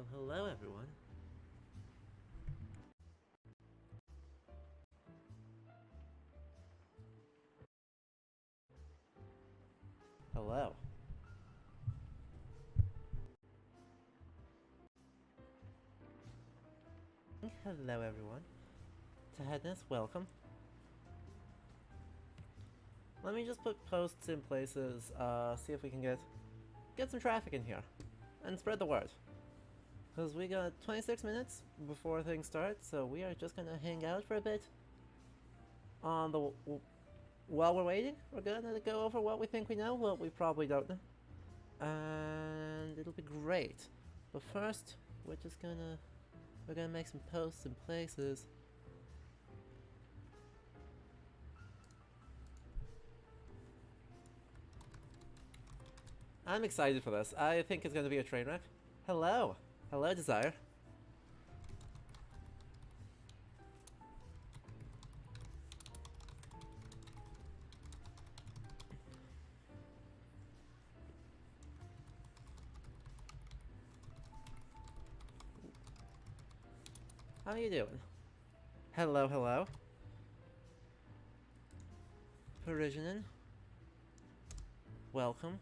Well, hello everyone. Hello. Hello everyone. To Headness, welcome. Let me just put posts in places, see if we can get some traffic in here. And spread the word. Because we got 26 minutes before things start, so we are just gonna hang out for a bit. While we're waiting, we're gonna go over what we think we know, what we probably don't know. And it'll be great. But first, we're gonna make some posts in places. I'm excited for this. I think it's gonna be a train wreck. Hello! Hello, Desire. How you doing? Hello, hello. Parisian. Welcome.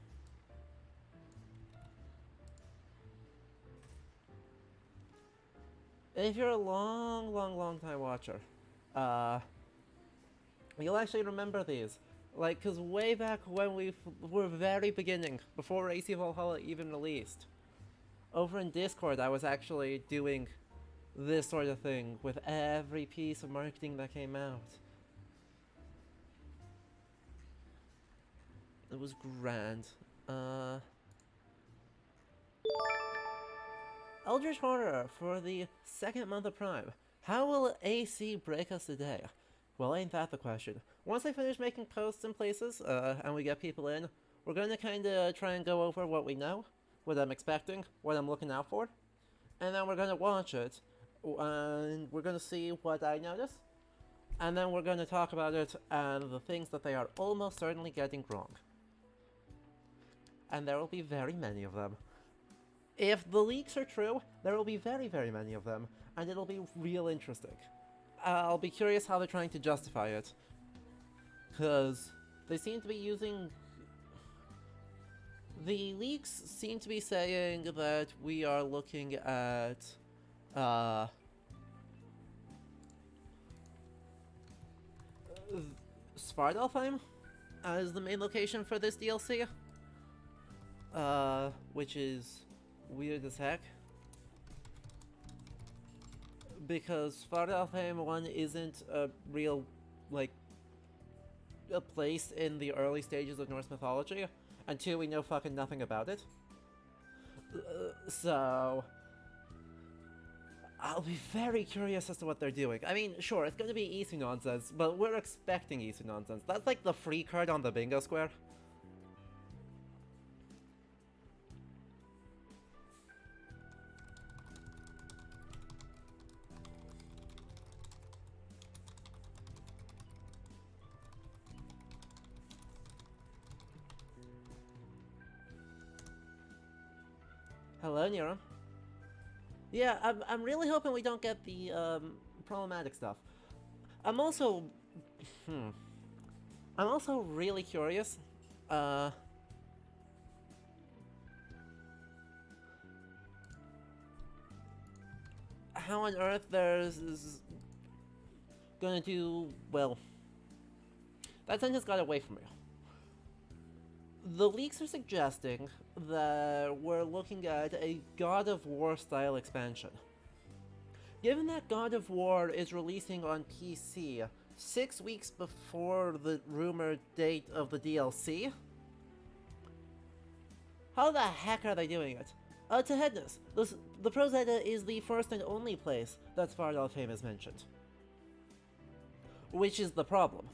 If you're a long time watcher, you'll actually remember these. Like, cause way back when we were very beginning, before AC Valhalla even released, over in Discord I was actually doing this sort of thing with every piece of marketing that came out. It was grand. Eldritch Horror for the second month of Prime. How will AC break us today? Well, ain't that the question. Once I finish making posts in places, and we get people in, we're gonna kinda try and go over what we know, what I'm expecting, what I'm looking out for, and then we're gonna watch it, and we're gonna see what I notice, and then we're gonna talk about it and the things that they are almost certainly getting wrong. And there will be very many of them. If the leaks are true, there will be very many of them, and it'll be real interesting. I'll be curious how they're trying to justify it, because they seem to be using... The leaks seem to be saying that we are looking at... Svartalfheim as the main location for this DLC. Which is weird as heck. Because Svartalfheim 1 isn't a real, like, a place in the early stages of Norse mythology, and 2, we know fucking nothing about it. So... I'll be very curious as to what they're doing. I mean, sure, it's gonna be Isu nonsense, but we're expecting Isu nonsense. That's like the free card on the bingo square. Hello, Nero. Yeah, I'm really hoping we don't get the problematic stuff. I'm also really curious. How on earth there's gonna do well? That sentence got away from me. The leaks are suggesting that we're looking at a God of War style expansion. Given that God of War is releasing on PC 6 weeks before the rumored date of the DLC, how the heck are they doing it? To Headness, the Prozetta is the first and only place that Svartalfheim is mentioned. Which is the problem.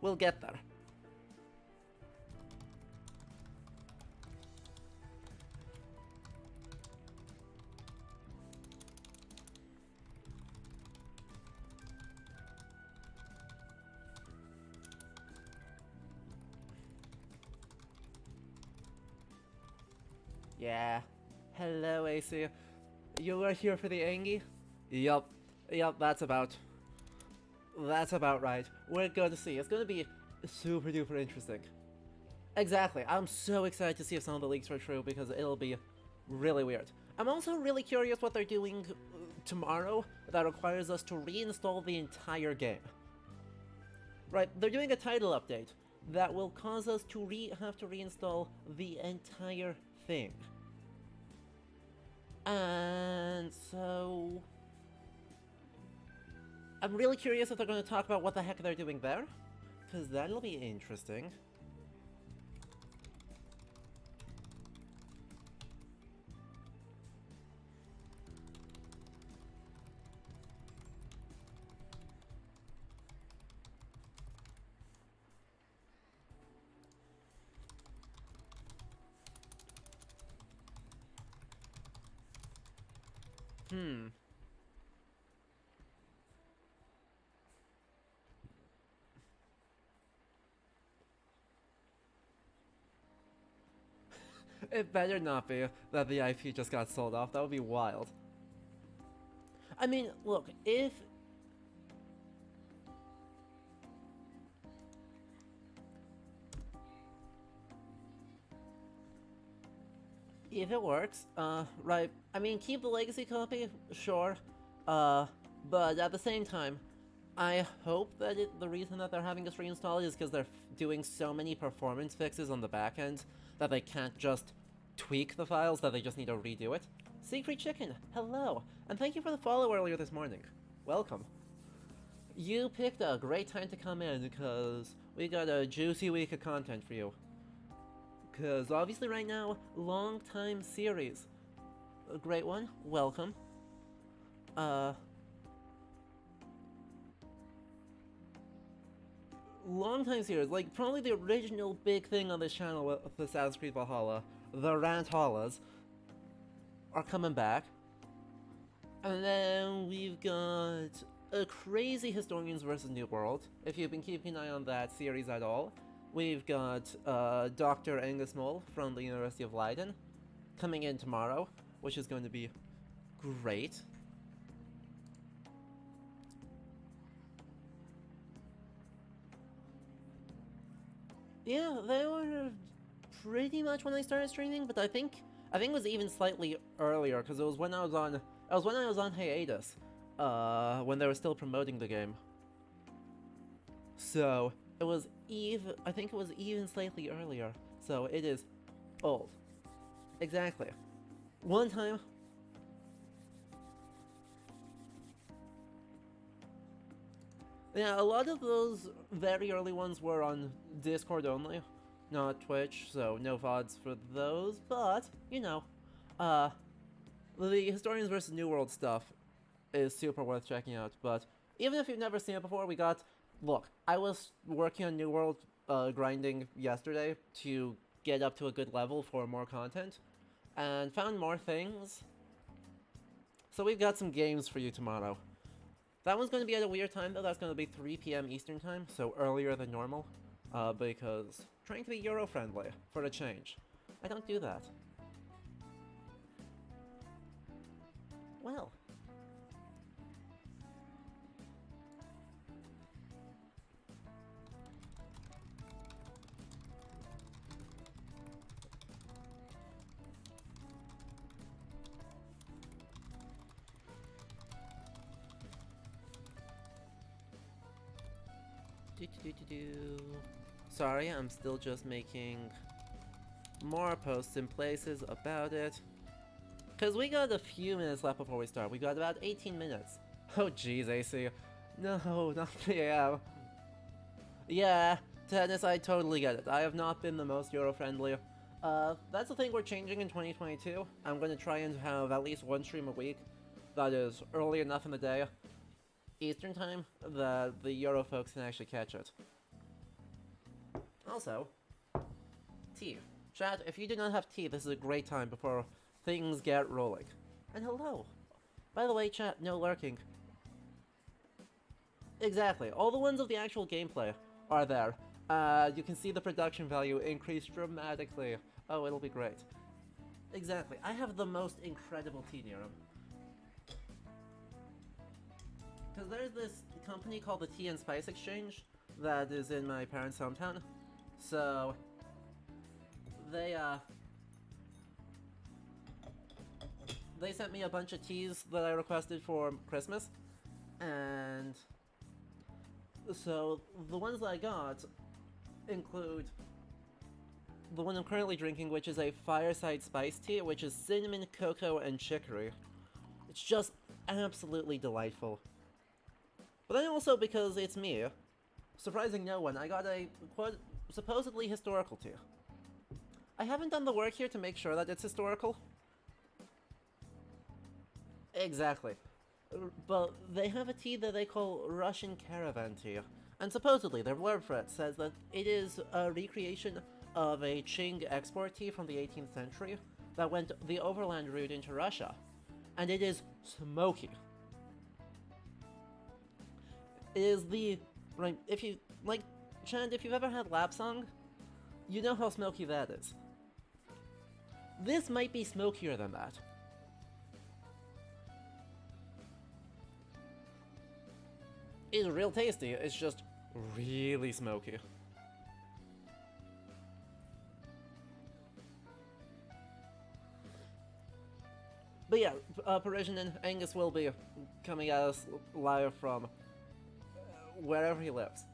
We'll get there. Yeah. Hello, AC. You are here for the Angie? Yup. Yup, that's about right. We're going to see. It's going to be super duper interesting. Exactly. I'm so excited to see if some of the leaks are true because it'll be really weird. I'm also really curious what they're doing tomorrow that requires us to reinstall the entire game. Right, they're doing a title update that will cause us to have to reinstall the entire thing. And so I'm really curious if they're going to talk about what the heck they're doing there, because that'll be interesting. It better not be that the IP just got sold off. That would be wild. I mean, look, if it works, right, I mean, keep the legacy copy, sure, but at the same time, I hope that the reason that they're having us reinstall it is because they're doing so many performance fixes on the back end that they can't just tweak the files, that they just need to redo it. Siegfried Chicken, hello, and thank you for the follow earlier this morning. Welcome. You picked a great time to come in because we got a juicy week of content for you. Because obviously right now, long time series. A great one, welcome. Long time series, like probably the original big thing on this channel with the Assassin's Creed Valhalla, the Ranthallas, are coming back. And then we've got a crazy Historians vs. New World, if you've been keeping an eye on that series at all. We've got Dr. Angus Mole from the University of Leiden coming in tomorrow, which is going to be great. Yeah, they were pretty much when I started streaming, but I think it was even slightly earlier because it was when I was on hiatus, when they were still promoting the game. So it was I think it was even slightly earlier. So it is old. Exactly. One time. Yeah, a lot of those very early ones were on Discord only, not Twitch, so no VODs for those, but, you know, the Historians vs. New World stuff is super worth checking out, but even if you've never seen it before, look, I was working on New World, grinding yesterday to get up to a good level for more content, and found more things, so we've got some games for you tomorrow. That one's going to be at a weird time, though. That's going to be 3 p.m. Eastern Time, so earlier than normal, because trying to be Euro-friendly, for a change. I don't do that. Well. Sorry, I'm still just making more posts in places about it. Because we got a few minutes left before we start. We got about 18 minutes. Oh jeez, AC. No, not 3 a.m. Yeah, Tennis, I totally get it. I have not been the most Euro-friendly. That's the thing we're changing in 2022. I'm going to try and have at least one stream a week that is early enough in the day, Eastern Time, that the Euro folks can actually catch it. Also, tea. Chat, if you do not have tea, this is a great time before things get rolling. And hello. By the way, chat, no lurking. Exactly. All the ones of the actual gameplay are there. You can see the production value increase dramatically. Oh, it'll be great. Exactly. I have the most incredible tea, Niram. because there's this company called the Tea and Spice Exchange that is in my parents' hometown. So they sent me a bunch of teas that I requested for Christmas, and so the ones that I got include the one I'm currently drinking, which is a fireside spice tea, which is cinnamon, cocoa, and chicory. It's just absolutely delightful. But then also, because it's me, surprising no one, I got a, quote, supposedly historical tea. I haven't done the work here to make sure that it's historical. Exactly. But they have a tea that they call Russian caravan tea. And supposedly, their blurb for it says that it is a recreation of a Qing export tea from the 18th century that went the overland route into Russia. And it is smoky. It is the, right, if you, like, Chand, if you've ever had lapsang, you know how smoky that is. This might be smokier than that. It's real tasty, it's just really smoky. But yeah, Parisian and Angus will be coming at us live from wherever he lives,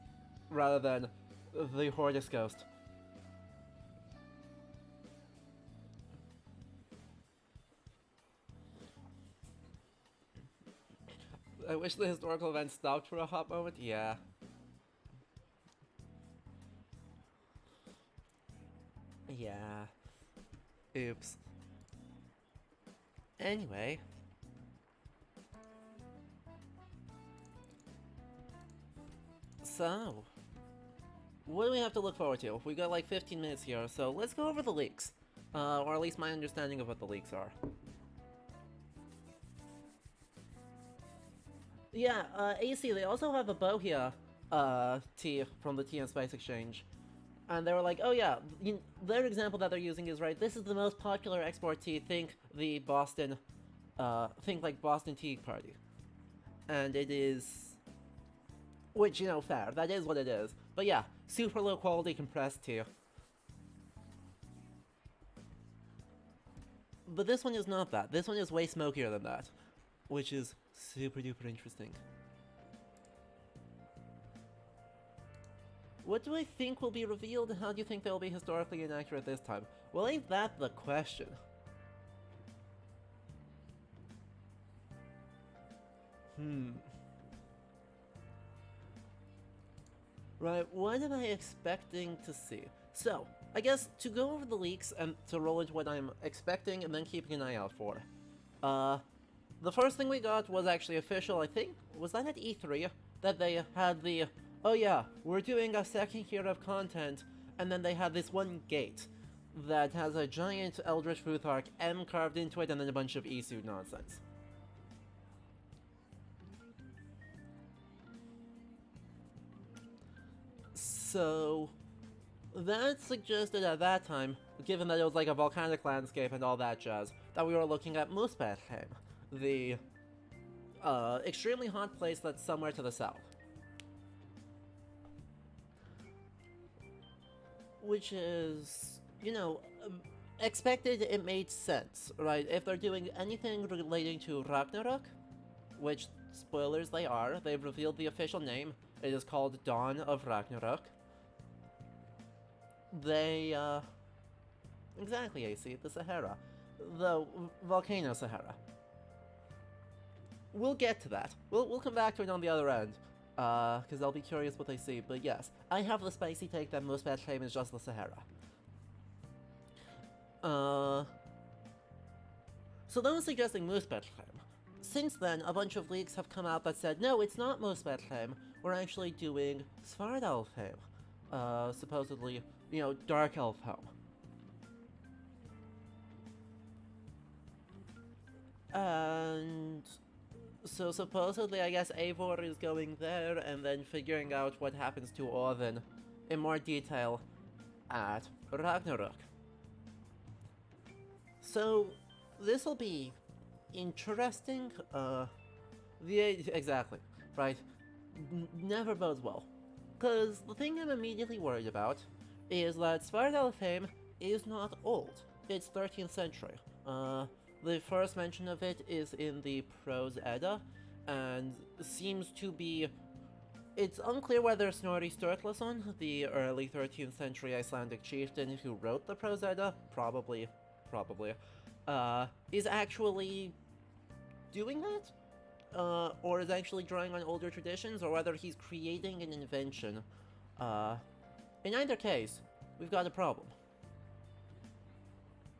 rather than the Hortus Ghost. I wish the historical event stopped for a hot moment, yeah. Yeah. Oops. Anyway. So, what do we have to look forward to? We got like 15 minutes here, so let's go over the leaks. Or at least my understanding of what the leaks are. Yeah, AC, they also have a Bohea tea from the Tea and Spice Exchange. And they were like, oh yeah, their example that they're using is right, this is the most popular export tea, think the Boston, think like Boston Tea Party. And it is, which, you know, fair, that is what it is. But yeah, super low quality compressed tea. But this one is not that, this one is way smokier than that, which is super duper interesting. What do I think will be revealed, and how do you think they'll be historically inaccurate this time? Well, ain't that the question? Right, what am I expecting to see? So, I guess to go over the leaks and to roll into what I'm expecting and then keeping an eye out for. The first thing we got was actually official, I think. Was that at E3? That they had the, oh yeah, we're doing a second year of content, and then they had this one gate that has a giant Eldritch Futhark M carved into it and then a bunch of Isu nonsense. So, that suggested at that time, given that it was like a volcanic landscape and all that jazz, that we were looking at Muspelheim, the extremely hot place that's somewhere to the south. Which is, you know, expected, it made sense, right? If they're doing anything relating to Ragnarok, which, spoilers, they are, they've revealed the official name, it is called Dawn of Ragnarok. They, exactly, AC, the Sahara. The Volcano Sahara. We'll get to that. We'll come back to it on the other end. Because I'll be curious what they see, but yes, I have the spicy take that Muspelheim is just the Sahara. So those suggesting Muspelheim. Since then, a bunch of leaks have come out that said, no, it's not Muspelheim, we're actually doing Svartalfheim. Supposedly, you know, Dark Elfheim. And so supposedly, I guess Eivor is going there and then figuring out what happens to Odin in more detail at Ragnarok. So this'll be interesting. Exactly. right? Never bodes well. Because the thing I'm immediately worried about is that Svartalfheim is not old. It's 13th century. The first mention of it is in the Prose Edda, and seems to be... It's unclear whether Snorri Sturluson, the early 13th century Icelandic chieftain who wrote the Prose Edda, probably, is actually doing that? Or is actually drawing on older traditions, or whether he's creating an invention. In either case, we've got a problem.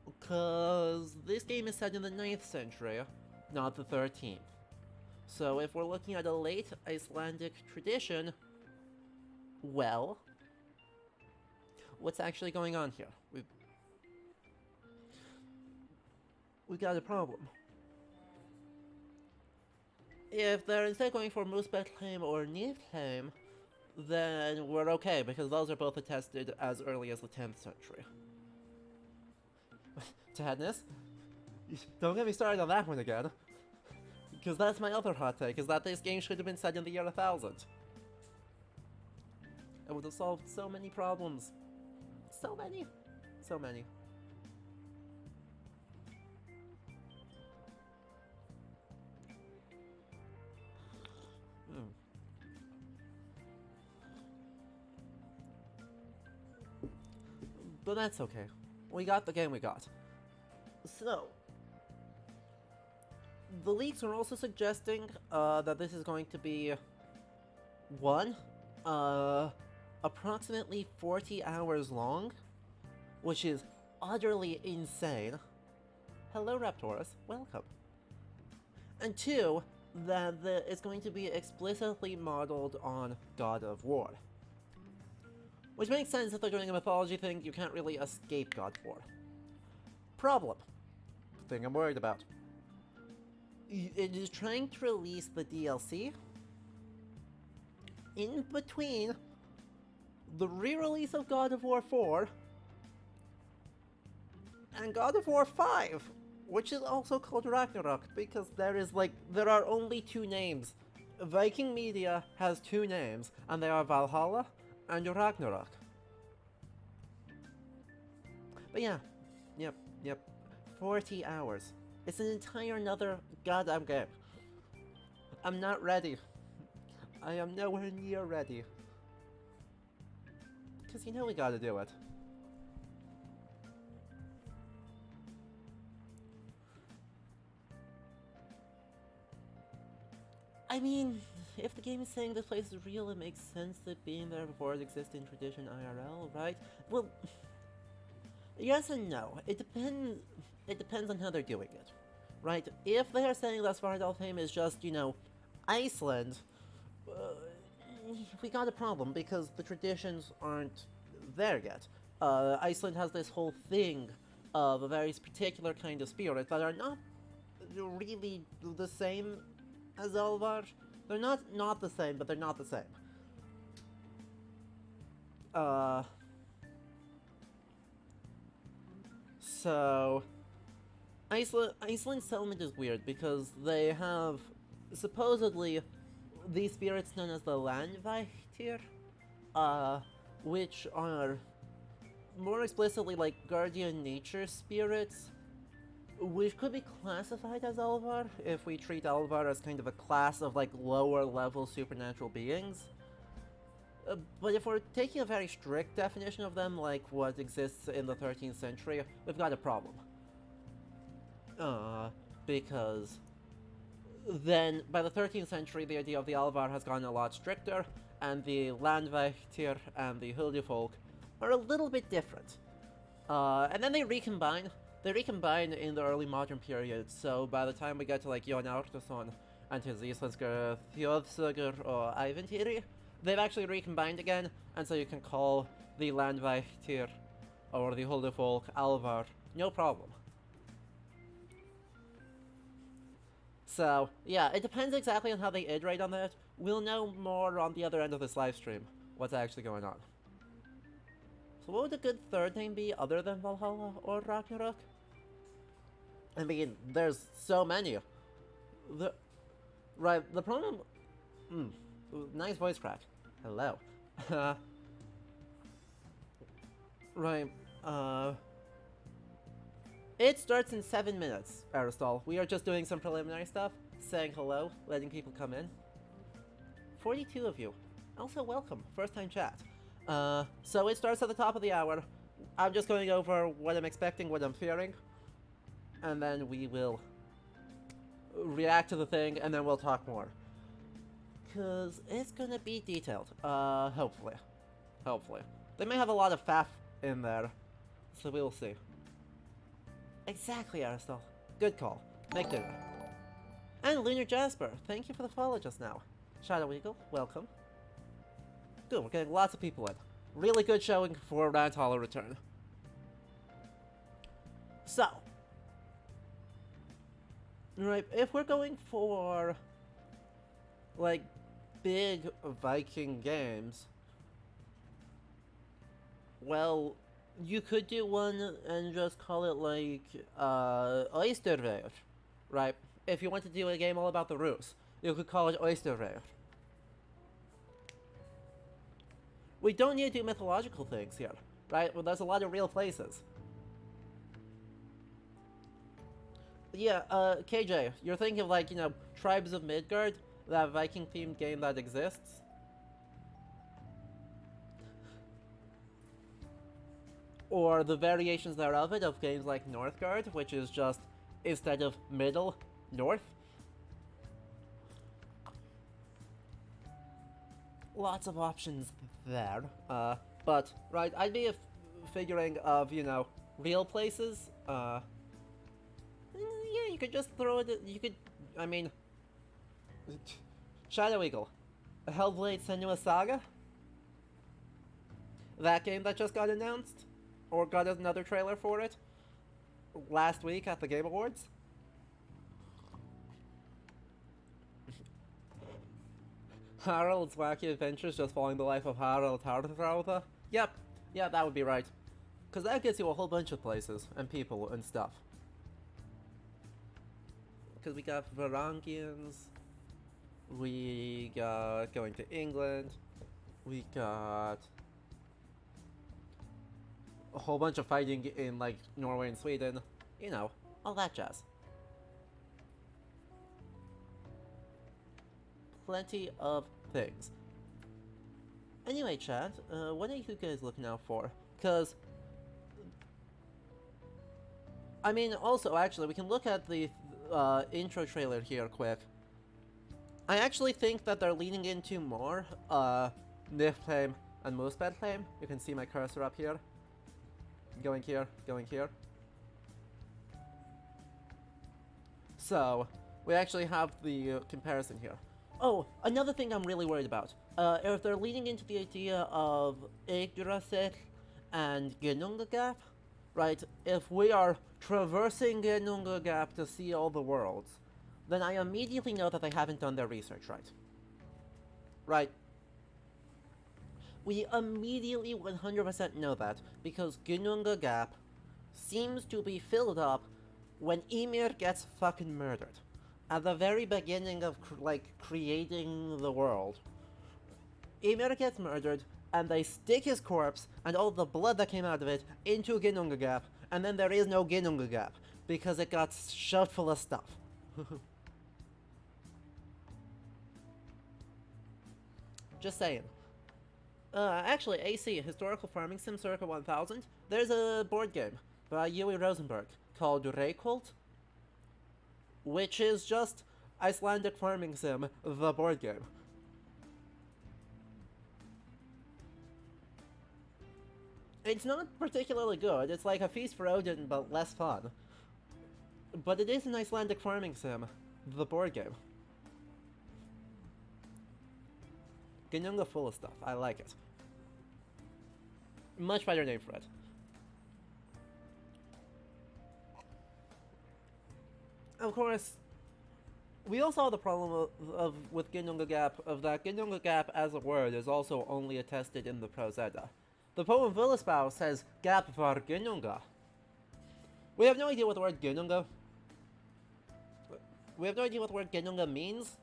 Because this game is set in the 9th century, not the 13th. So if we're looking at a late Icelandic tradition, well, what's actually going on here? We've got a problem. If they're instead going for Muspelheim or Niflheim, then we're okay, because those are both attested as early as the 10th century. Tadness? Don't get me started on that one again. Because that's my other hot take, is that this game should have been set in the year 1000. It would have solved so many problems. So many. So many. But that's okay. We got the game we got. So, the leaks are also suggesting that this is going to be approximately 40 hours long, which is utterly insane. Hello, Raptorus. Welcome. And 2, that it's going to be explicitly modeled on God of War. Which makes sense if they're doing a mythology thing, you can't really escape God of War. Problem. Thing I'm worried about. It is trying to release the DLC in between the re-release of God of War 4 and God of War 5, which is also called Ragnarok, because there are only 2 names. Viking Media has 2 names, and they are Valhalla and Ragnarok. But yeah, yep. 40 hours. It's an entire another goddamn game. I'm not ready. I am nowhere near ready. Because you know we gotta do it. I mean, if the game is saying this place is real, it makes sense that being there before it exists in tradition IRL, right? Well, yes and no. It depends on how they're doing it, right? If they are saying that Svartalfheim is just, Iceland, we got a problem, because the traditions aren't there yet. Iceland has this whole thing of a very particular kind of spirit that are not really the same as Alvar. They're not the same, but they're not the same. So Iceland's settlement is weird because they have supposedly these spirits known as the Landvættir, which are more explicitly like guardian nature spirits, which could be classified as Alvar if we treat Alvar as kind of a class of lower level supernatural beings. But if we're taking a very strict definition of them, like what exists in the 13th century, we've got a problem. Because then, by the 13th century, the idea of the Alvar has gotten a lot stricter, and the Landvættir and the Huldufolk are a little bit different. And then they recombine. They recombine in the early modern period, so by the time we get to Jón Árnason and his Íslenskar Þjóðsögur or Ævintýri, they've actually recombined again, and so you can call the Landvættir or the Huldufolk Alvar, no problem. So, yeah, it depends exactly on how they iterate on that. We'll know more on the other end of this livestream, what's actually going on. So what would a good third name be other than Valhalla or Ragnarok? I mean, there's so many. The problem Mm. Nice voice crack. Hello. Right. It starts in 7 minutes, Aristal. We are just doing some preliminary stuff, saying hello, letting people come in. 42 of you. Also, welcome. First time chat. So it starts at the top of the hour. I'm just going over what I'm expecting, what I'm fearing. And then we will react to the thing, and then we'll talk more. Because it's gonna be detailed. Hopefully. Hopefully. They may have a lot of faff in there, so we'll see. Exactly, Aristal. Good call. Make dinner. And Lunar Jasper, thank you for the follow just now. Shadow Eagle, welcome. Good, we're getting lots of people in. Really good showing for Rand Hollow return. So, right, if we're going for, like, big Viking games, well, you could do one and just call it, like, Oysterweir, right? If you want to do a game all about the Rus, you could call it Oysterweir. We don't need to do mythological things here, right? Well, there's a lot of real places. Yeah, KJ, you're thinking of, like, you know, Tribes of Midgard, that Viking-themed game that exists? Or the variations thereof it of games like Northgard, which is just, instead of middle, north? Lots of options there. But, right, I'd be figuring of, you know, real places. Yeah, you could just throw it, you could, I mean, Shadow Eagle, Hellblade Senua Saga? That game that just got announced? Or got another trailer for it? Last week at the Game Awards? Harold's Wacky Adventures just following the life of Harold Hardrauta? Yep, yeah, that would be right. Because that gets you a whole bunch of places, and people, and stuff. Because we got Varangians, we got going to England, we got a whole bunch of fighting in, like, Norway and Sweden. You know, all that jazz. Plenty of things. Anyway, chat, what are you guys looking out for? Because, I mean, also, actually, we can look at the intro trailer here quick. I actually think that they're leaning into more Niflheim and Muspelheim. You can see my cursor up here. Going here, going here. So, we actually have the comparison here. Oh, another thing I'm really worried about. If they're leaning into the idea of Yggdrasil and Ginnungagap, right? If we are traversing Ginnungagap to see all the worlds, then I immediately know that they haven't done their research right. Right? We immediately 100% know that, because Ginnungagap seems to be filled up when Ymir gets fucking murdered. At the very beginning of, creating the world. Ymir gets murdered, and they stick his corpse, and all the blood that came out of it, into Ginnungagap, and then there is no Ginnungagap, because it got shoved full of stuff. Just saying. Actually, AC, Historical Farming Sim Circa 1000, there's a board game by Yui Rosenberg called Reykholt, which is just Icelandic Farming Sim, the board game. It's not particularly good, it's like a Feast for Odin, but less fun. But it is an Icelandic Farming Sim, the board game. Ginnunga full of stuff, I like it. Much better name for it. Of course, we also have the problem with Ginnungagap, of that Ginnungagap as a word is also only attested in the Prose Edda. The poem Völuspá says Gap var Ginnunga. We have no idea what the word Ginnunga means.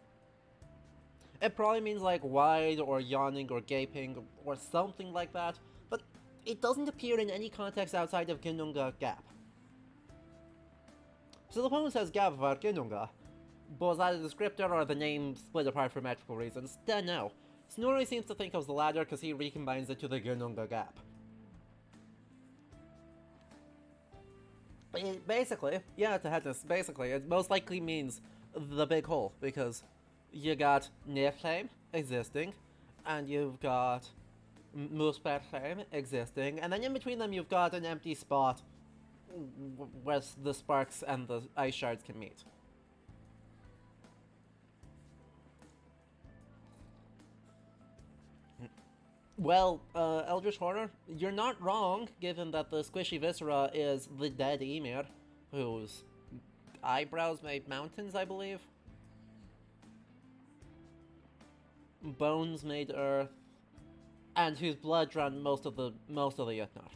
It probably means like wide or yawning or gaping or something like that, but it doesn't appear in any context outside of Ginunga Gap. So the poem says Gap var Ginunga. Was that a descriptor or the name split apart for metrical reasons? Don't know. Snorri seems to think it was the latter because he recombines it to the Ginunga Gap. Basically, yeah, to head this, basically, it most likely means the big hole, because you got Niflheim existing, and you've got Muspelheim existing, and then in between them you've got an empty spot where the sparks and the ice shards can meet. Well, Eldritch Horror, you're not wrong, given that the squishy viscera is the dead Ymir, whose eyebrows made mountains, I believe. Bones made earth, and whose blood drowned most of the Jotnar.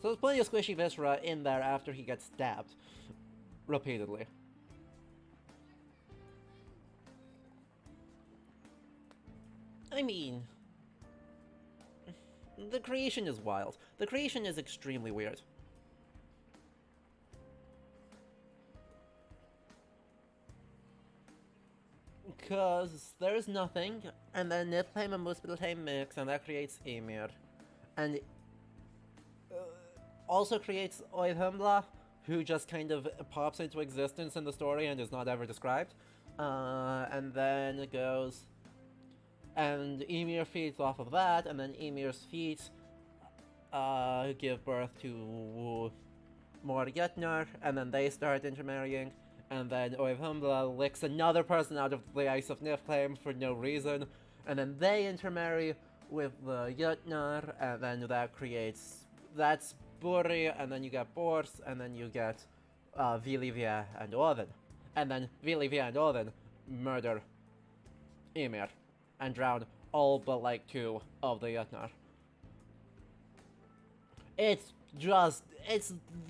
So there's plenty of squishy viscera in there after he gets stabbed repeatedly. I mean, the creation is wild. The creation is extremely weird. Because there's nothing, and then Niflheim and Muspelheim mix, and that creates Ymir. And also creates Oidhumbla, who just kind of pops into existence in the story and is not ever described. And then it goes... And Ymir feeds off of that, and then Ymir's feet give birth to more Jotnar, and then they start intermarrying, and then Oidhumbla licks another person out of the ice of Niflheim for no reason, and then they intermarry with the Jotnar, and then that creates... That's Buri, and then you get Bors, and then you get Vilivia and Odin. And then Vilivia and Odin murder Ymir and drown all but like 2 of the Jotnar. It's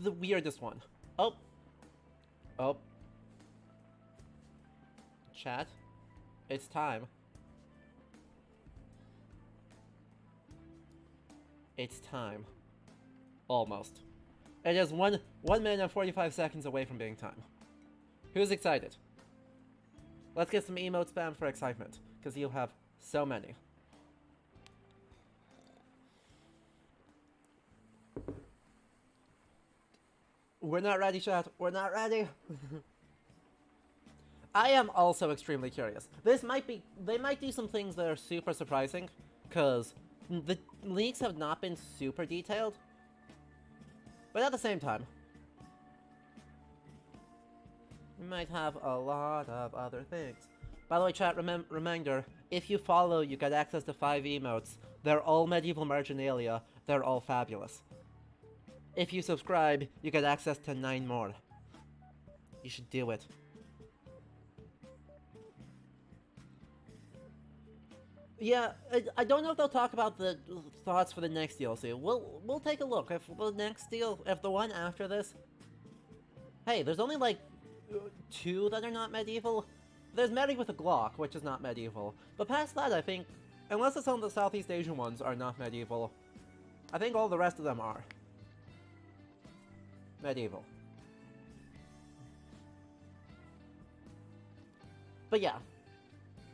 the weirdest one. Oh. Chat. It's time. It's time. Almost. It is 1 minute and 45 seconds away from being time. Who's excited? Let's get some emote spam for excitement, because you'll have so many. We're not ready, chat. We're not ready. I am also extremely curious. They might do some things that are super surprising, because the leaks have not been super detailed. But at the same time, we might have a lot of other things. By the way, chat, reminder, if you follow, you get access to 5 emotes. They're all medieval marginalia. They're all fabulous. If you subscribe, you get access to 9 more. You should do it. Yeah, I don't know if they'll talk about the thoughts for the next DLC. We'll take a look. If the one after this... Hey, there's only like 2 that are not medieval. There's Mary with a Glock, which is not medieval. But past that, I think, unless some of the Southeast Asian ones are not medieval, I think all the rest of them are medieval. But yeah,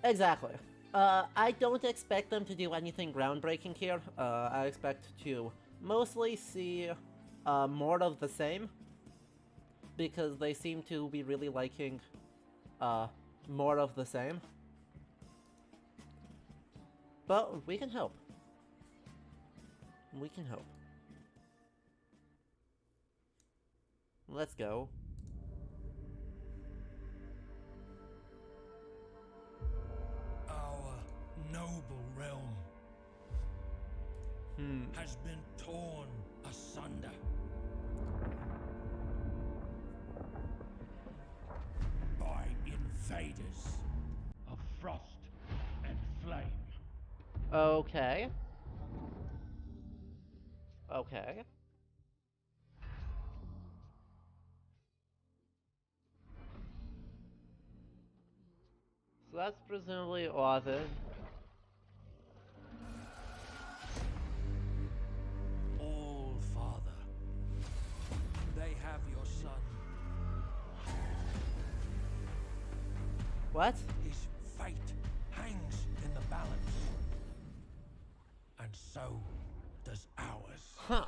exactly. I don't expect them to do anything groundbreaking here. I expect to mostly see more of the same, because they seem to be really liking more of the same. But we can hope. We can hope. Let's go. Our noble realm has been torn asunder. By invaders of frost and flame. Okay. Okay. So that's presumably Ovid. All Father, they have your son. What? His fate hangs in the balance. And so does ours. Huh.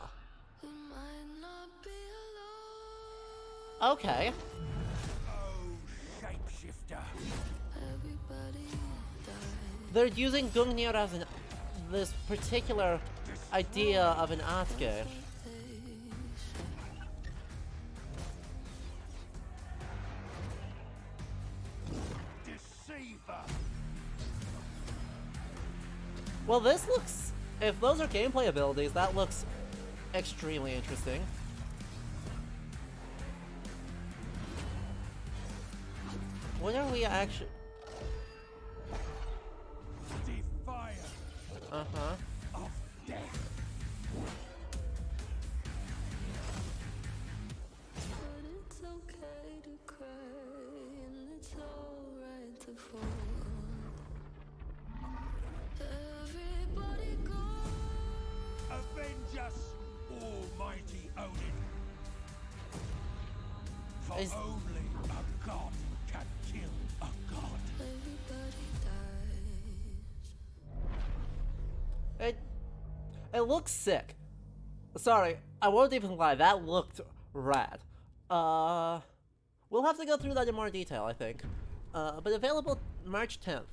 Okay. Oh, shapeshifter. They're using Gungnir as this particular idea of an Atger. Deceiver. Well, this looks... If those are gameplay abilities, that looks extremely interesting. What are we actually... Defier Uh-huh. of death. But it's okay to cry, and it's alright to fall. Everybody go. Avenge us, almighty Odin. For Is- only a god can kill a god. Everybody dies. It looks sick. Sorry, I won't even lie, that looked rad. We'll have to go through that in more detail, I think. But available March 10th.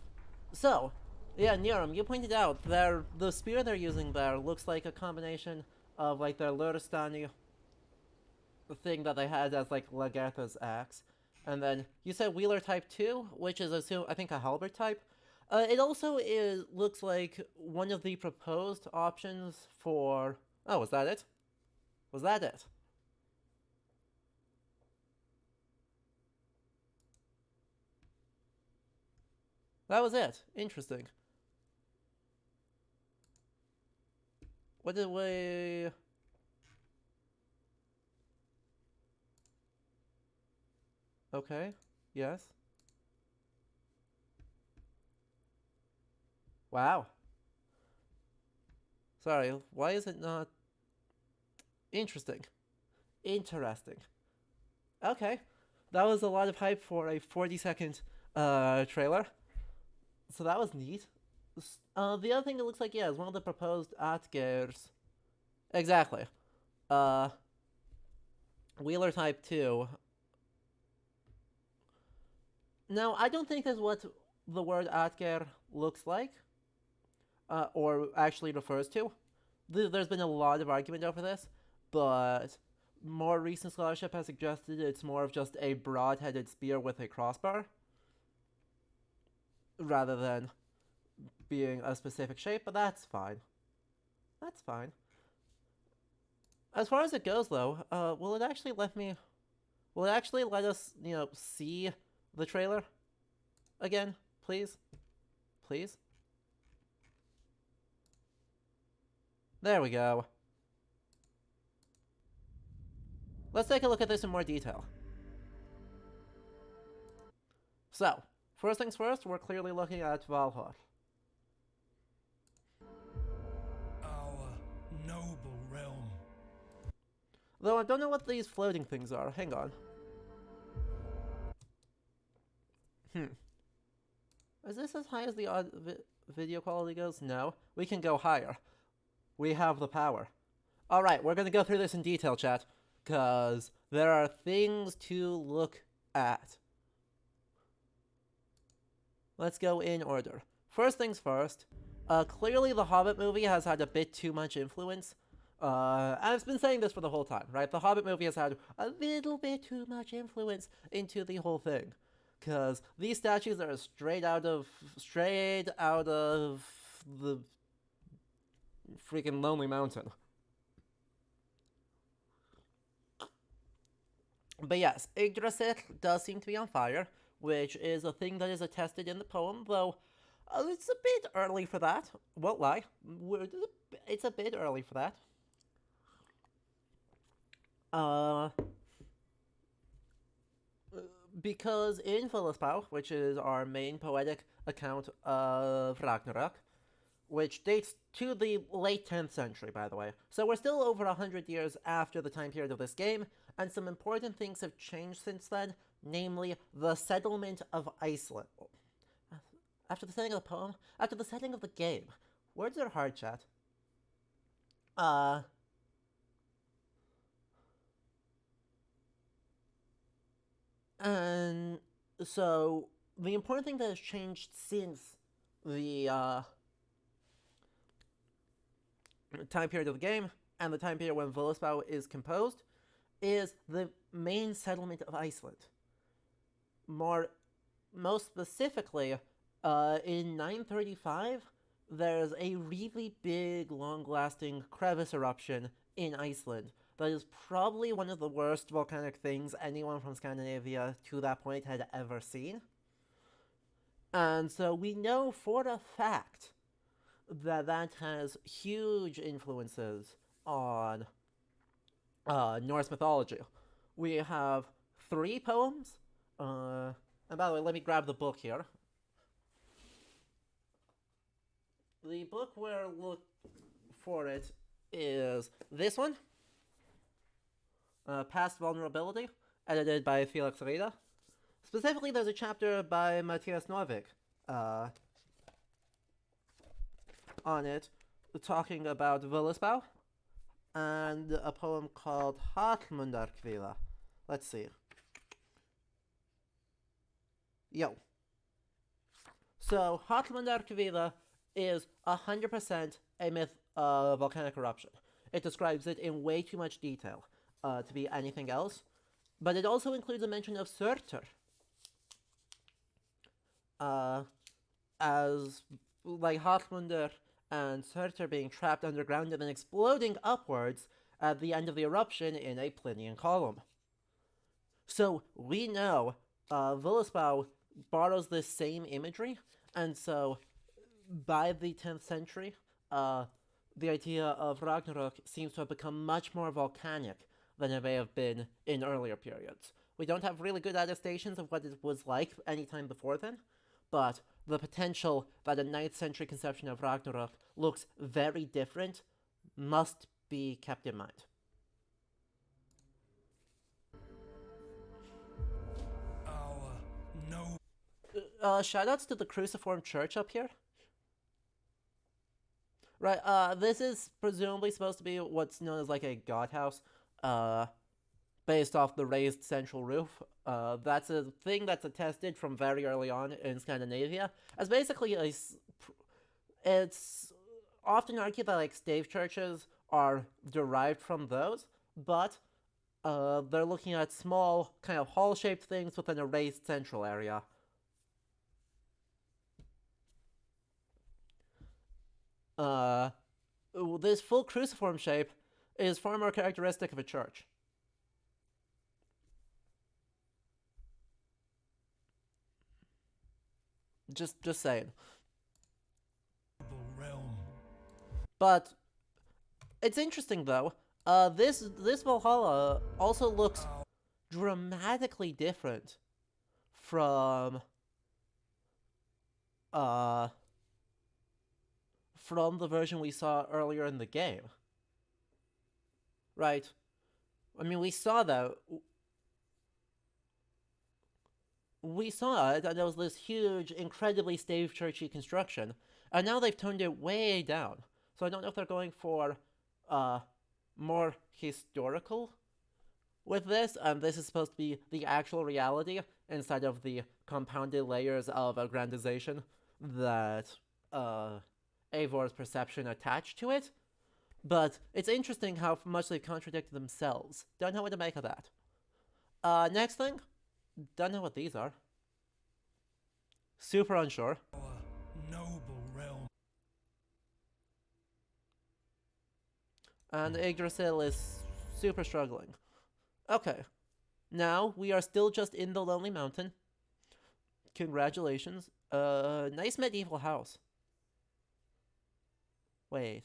So, yeah, Niram, you pointed out the spear they're using there looks like a combination of like their Luristani thing that they had as like Lagertha's axe. And then you said Wheeler type 2, which is I think a halberd type. It also looks like one of the proposed options for... Oh, was that it? Was that it? That was it. Interesting. What did we... Okay. Yes. Wow. Sorry, why is it not... Interesting. Interesting. Okay. That was a lot of hype for a 40-second trailer. So that was neat. The other thing it looks like, yeah, is one of the proposed Atgers. Exactly. Wheeler Type 2. Now, I don't think that's what the word Atger looks like. Or actually refers to. There's been a lot of argument over this, but more recent scholarship has suggested it's more of just a broad-headed spear with a crossbar, rather than being a specific shape, but that's fine. That's fine. As far as it goes, though, will it actually let us, see the trailer again, please? Please? There we go. Let's take a look at this in more detail. So, first things first, we're clearly looking at Valhalla. Our noble realm. Though I don't know what these floating things are. Hang on. Is this as high as the video quality goes? No. We can go higher. We have the power. Alright, we're gonna go through this in detail, chat, because there are things to look at. Let's go in order. First things first, clearly the Hobbit movie has had a bit too much influence. I've been saying this for the whole time, right? The Hobbit movie has had a little bit too much influence into the whole thing. Because these statues are straight out of the freaking Lonely Mountain. But yes, Yggdrasil does seem to be on fire, which is a thing that is attested in the poem, though it's a bit early for that. Won't lie. It's a bit early for that. because in Voluspa, which is our main poetic account of Ragnarok, which dates to the late 10th century, by the way. So we're still over 100 years after the time period of this game, and some important things have changed since then, namely the settlement of Iceland. After the setting of the poem? After the setting of the game. Words are hard, chat. And so the important thing that has changed since the time period of the game and the time period when Voluspa is composed is the main settlement of Iceland. Most specifically, in 935, there's a really big, long-lasting crevice eruption in Iceland that is probably one of the worst volcanic things anyone from Scandinavia to that point had ever seen. And so we know for a fact that that has huge influences on Norse mythology. We have 3 poems. And by the way, let me grab the book here. The book where look for it is this one, Past Vulnerability, edited by Felix Rida. Specifically, there's a chapter by Matthias Norvig on it, talking about Voluspa, and a poem called Hallmundarkvila. Let's see. Yo. So, Hallmundarkvila is 100% a myth of volcanic eruption. It describes it in way too much detail to be anything else, but it also includes a mention of Surtur as like Hallmundr and Surtur being trapped underground and then exploding upwards at the end of the eruption in a Plinian column. So we know Voluspa borrows this same imagery, and so by the 10th century, the idea of Ragnarok seems to have become much more volcanic than it may have been in earlier periods. We don't have really good attestations of what it was like any time before then, but the potential that a 9th century conception of Ragnarok looks very different must be kept in mind. Shoutouts to the Cruciform Church up here. Right, this is presumably supposed to be what's known as like a god house, based off the raised central roof. That's a thing that's attested from very early on in Scandinavia as basically it's often argued that like stave churches are derived from those, but they're looking at small kind of hall-shaped things within a raised central area. This full cruciform shape is far more characteristic of a church. Just saying. Realm. But it's interesting though. This Valhalla also looks dramatically different from the version we saw earlier in the game. Right? I mean, we saw that. We saw it, and there was this huge, incredibly stave churchy construction, and now they've toned it way down. So I don't know if they're going for more historical with this, and this is supposed to be the actual reality instead of the compounded layers of aggrandization that Eivor's perception attached to it. But it's interesting how much they've contradicted themselves. Don't know what to make of that. Next thing. Don't know what these are. Super unsure. Noble realm. And Yggdrasil is super struggling. Okay. Now, we are still just in the Lonely Mountain. Congratulations. Nice medieval house. Wait.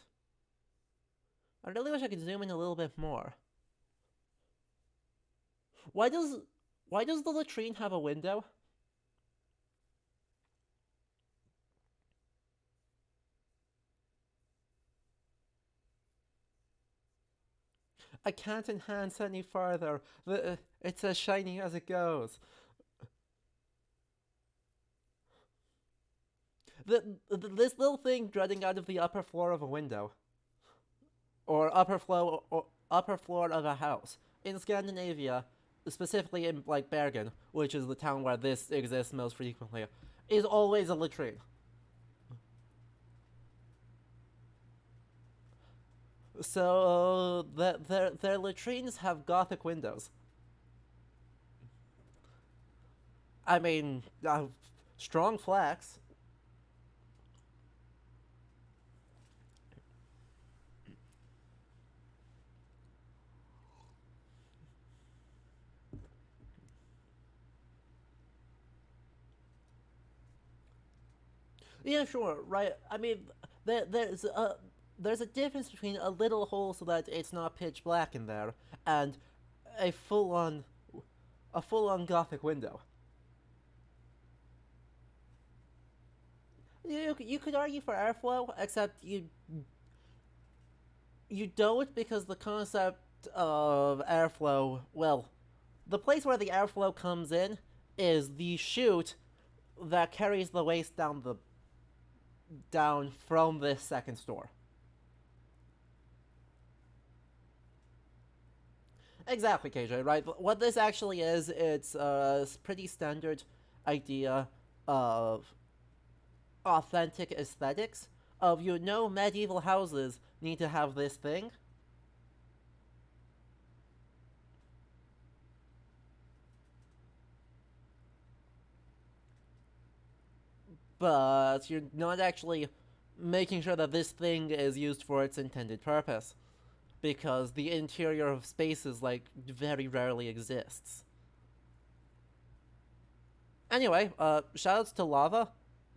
I really wish I could zoom in a little bit more. Why does Why does the latrine have a window? I can't enhance any further. It's as shiny as it goes. This little thing jutting out of the upper floor of a window, or upper floor of a house in Scandinavia, specifically in like Bergen, which is the town where this exists most frequently, is always a latrine. So their latrines have Gothic windows. I mean, strong flex. Yeah, sure, right. I mean, there's a difference between a little hole so that it's not pitch black in there and a full on Gothic window. You could argue for airflow, except you don't because the concept of airflow, well, the place where the airflow comes in is the chute that carries the waste down from this second store. Exactly, KJ, right? What this actually is, it's a pretty standard idea of authentic aesthetics. Of medieval houses need to have this thing, but you're not actually making sure that this thing is used for its intended purpose. Because the interior of spaces, like, very rarely exists. Anyway, shoutouts to lava.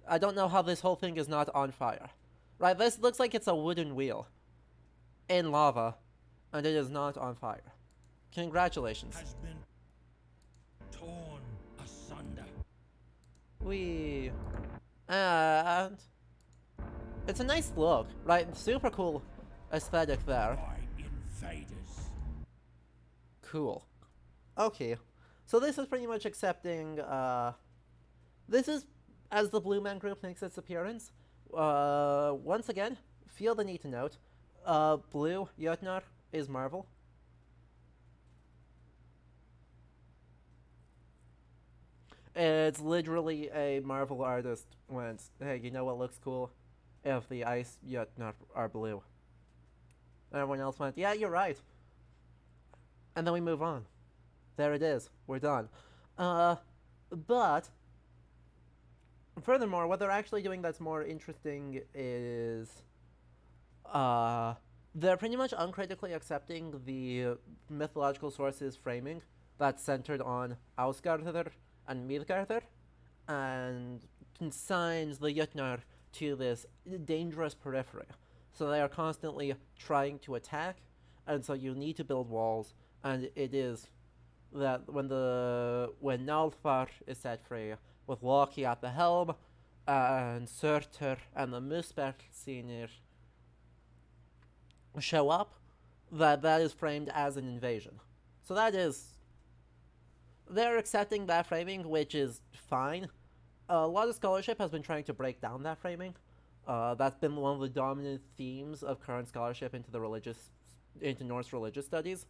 I don't know how this whole thing is not on fire. Right, this looks like it's a wooden wheel in lava, and it is not on fire. Congratulations. Has been torn asunder. We and it's a nice look, right? Super cool aesthetic there. By invaders. Cool. Okay, so this is pretty much accepting. This is as the Blue Man Group makes its appearance. Once again, feel the need to note, Blue Jotnar is Marvel. It's literally a Marvel artist went, hey, you know what looks cool? If the ice Jotnar are blue. And everyone else went, yeah, you're right. And then we move on. There it is. We're done. But furthermore, what they're actually doing that's more interesting is they're pretty much uncritically accepting the mythological sources framing that's centered on Ausgarður and Midgarður and consigns the Jotnar to this dangerous periphery. So they are constantly trying to attack, and so you need to build walls, and it is that when Nalfar is set free, with Loki at the helm, and Surtur and the Muspelheim show up, that is framed as an invasion. So they're accepting that framing, which is fine. A lot of scholarship has been trying to break down that framing. That's been one of the dominant themes of current scholarship into Norse religious studies,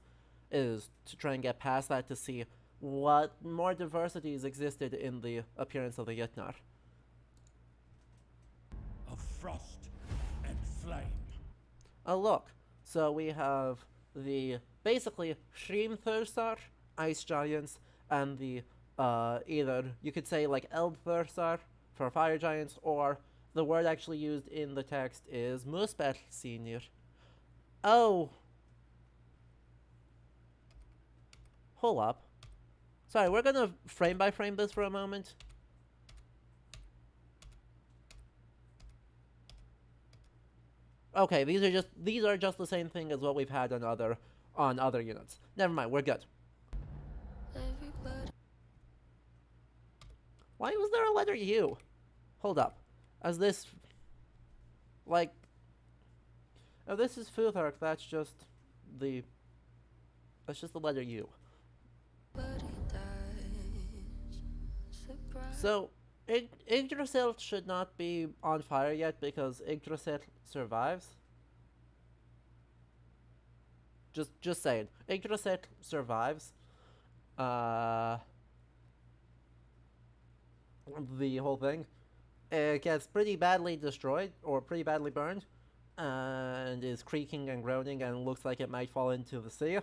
is to try and get past that to see what more diversities existed in the appearance of the Jotnar. Of frost and flame. Look, so we have the basically Hrimthursar, ice giants, and the either you could say like Eldthursar for fire giants, or the word actually used in the text is Muspelheim. Oh, hold up. Sorry, we're gonna frame by frame this for a moment. Okay, these are just the same thing as what we've had on other units. Never mind, we're good. Everybody Why was there a letter U? Hold up. As this... Like... If this is Futhark, that's just the... That's just the letter U. So, Yggdrasil should not be on fire yet because Yggdrasil survives. Just saying. Yggdrasil survives. The whole thing. It gets pretty badly destroyed, or pretty badly burned, and is creaking and groaning and looks like it might fall into the sea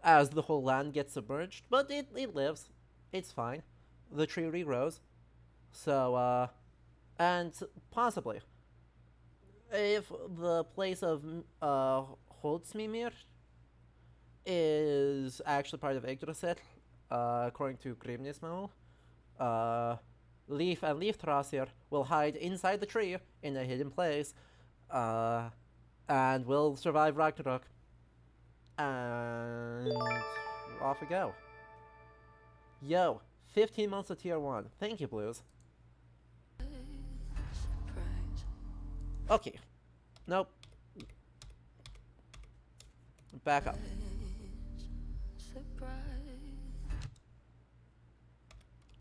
as the whole land gets submerged, but it lives. It's fine. The tree regrows. So, and possibly, if the place of Holtzmimir is actually part of Yggdrasil, according to Grimnismal, Leaf and Leaf Thrasir will hide inside the tree in a hidden place, and will survive Ragnarok. And off we go. Yo, 15 months of tier 1. Thank you, Blues. Okay. Nope. Back up.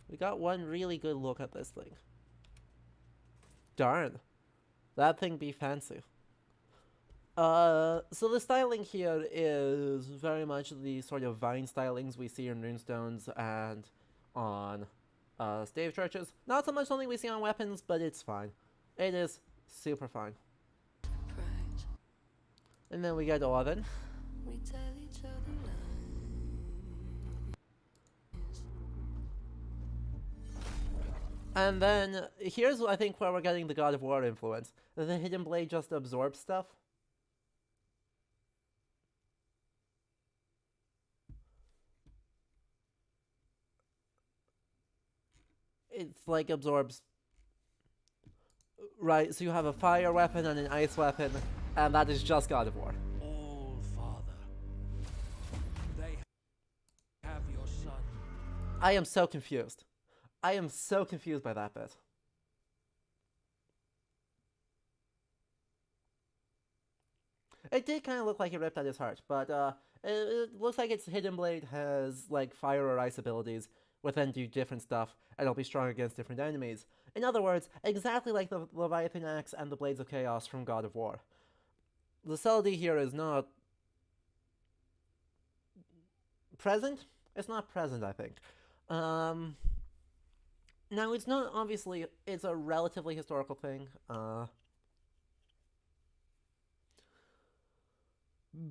We got one really good look at this thing. Darn. That thing be fancy. So the styling here is very much the sort of vine stylings we see in runestones and on stave churches. Not so much something we see on weapons, but it's fine. It is super fine. And then we get Odin. We tell each other And then here's I think where we're getting the God of War influence. The Hidden Blade just absorbs stuff. It's like absorbs. Right, so you have a fire weapon and an ice weapon, and that is just God of War. All Father. They have your son. I am so confused. I am so confused by that bit. It did kind of look like he ripped at his heart, but it looks like its Hidden Blade has like fire or ice abilities, which then do different stuff, and it'll be strong against different enemies. In other words, exactly like the Leviathan Axe and the Blades of Chaos from God of War. The subtlety here is not present. It's not present, I think. Now, it's not, obviously, it's a relatively historical thing,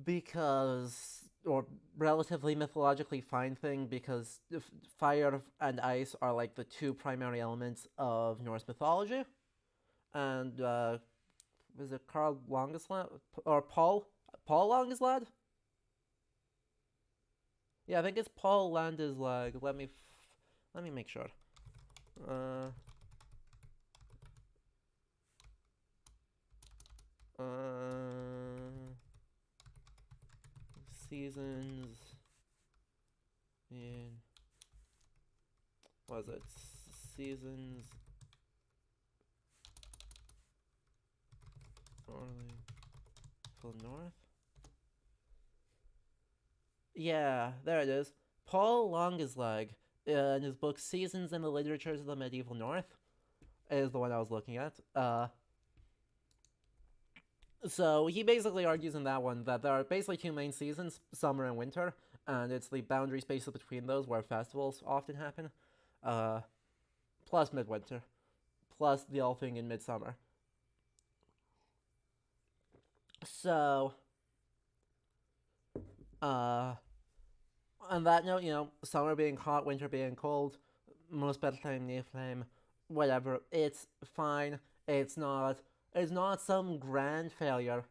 because, or relatively mythologically fine thing, because fire and ice are like the two primary elements of Norse mythology, and, was it Carl Longislad, or Paul Longislad? Yeah, I think it's Paul Landislag. Let me make sure. Seasons in, what was it? Seasons for North? Yeah, there it is. Paul Longislag, in his book Seasons in the Literatures of the Medieval North, is the one I was looking at. So he basically argues in that one that there are basically two main seasons, summer and winter, and it's the boundary spaces between those where festivals often happen, plus midwinter, plus the all thing in midsummer. So, on that note, you know, summer being hot, winter being cold, most better time near flame, whatever, it's fine. It's not some grand failure.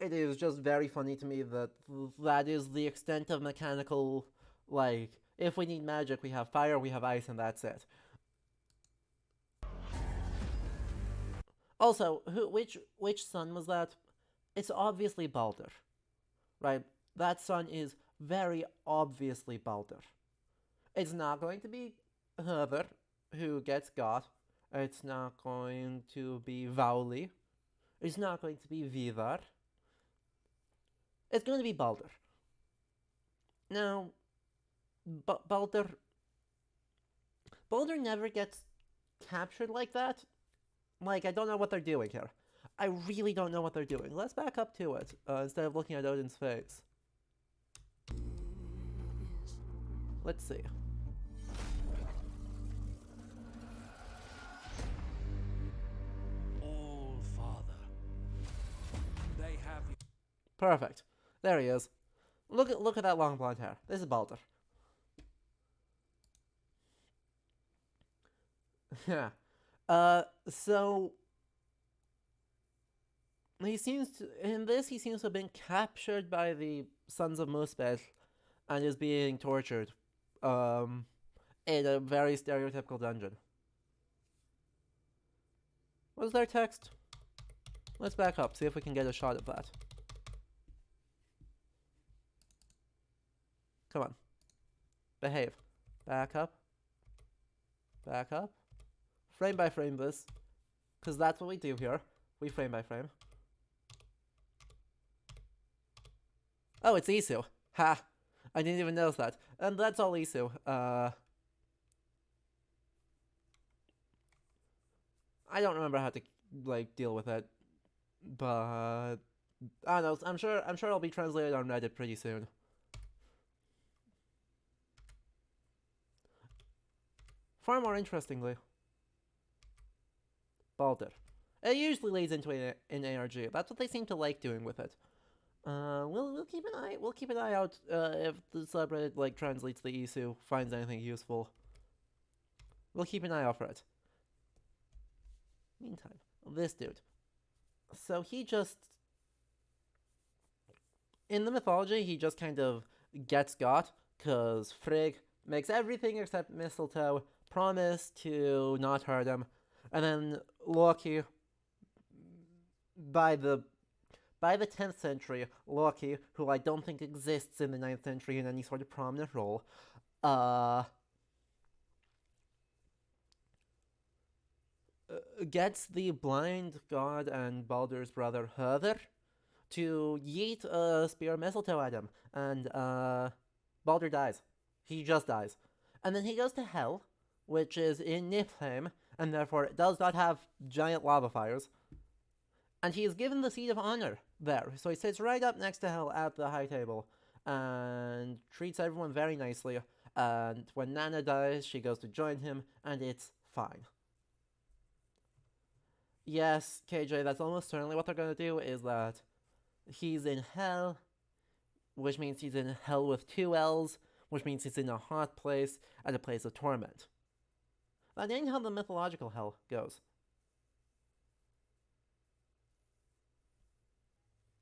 It is just very funny to me that that is the extent of mechanical, like, if we need magic, we have fire, we have ice, and that's it. Also, which sun was that? It's obviously Baldur, right? That sun is very obviously Baldur. It's not going to be Heather who gets got. It's not going to be Vauli. It's not going to be Vidar. It's going to be Baldur. Now, Baldur never gets captured like that. Like, I don't know what they're doing here. I really don't know what they're doing. Let's back up to it instead of looking at Odin's face. Let's see. All Father. They have you. Perfect. There he is. Look at that long blonde hair. This is Baldur. Yeah. So he seems to he seems to have been captured by the Sons of Muspel and is being tortured. In a very stereotypical dungeon. Was there text? Let's back up, see if we can get a shot of that. Come on. Behave. Back up. Back up. Frame by frame this. Because that's what we do here. We frame by frame. Oh, it's Isu. Ha! I didn't even notice that. And that's all Isu. I don't remember how to, like, deal with it. But I don't know, I'm sure it'll be translated on Reddit pretty soon. Far more interestingly, Baldur. It usually leads into an ARG. That's what they seem to like doing with it. We'll keep an eye out if the subreddit like translates the Isu, finds anything useful. We'll keep an eye out for it. Meantime, this dude. So he just, in the mythology, he just kind of gets got because Frigg makes everything except mistletoe promise to not hurt him, and then Loki, by the 10th century, Loki, who I don't think exists in the 9th century in any sort of prominent role, gets the blind god and Baldur's brother Höður to yeet a spear of mistletoe at him, and Baldur dies. He just dies. And then he goes to Hell, which is in Niflheim, and therefore it does not have giant lava fires. And he is given the seat of honor there. So he sits right up next to Hell at the high table and treats everyone very nicely. And when Nana dies, she goes to join him, and it's fine. Yes, KJ, that's almost certainly what they're going to do, is that he's in Hell, which means he's in Hell with 2 L's, which means he's in a hot place and a place of torment. That ain't how the mythological Hell goes.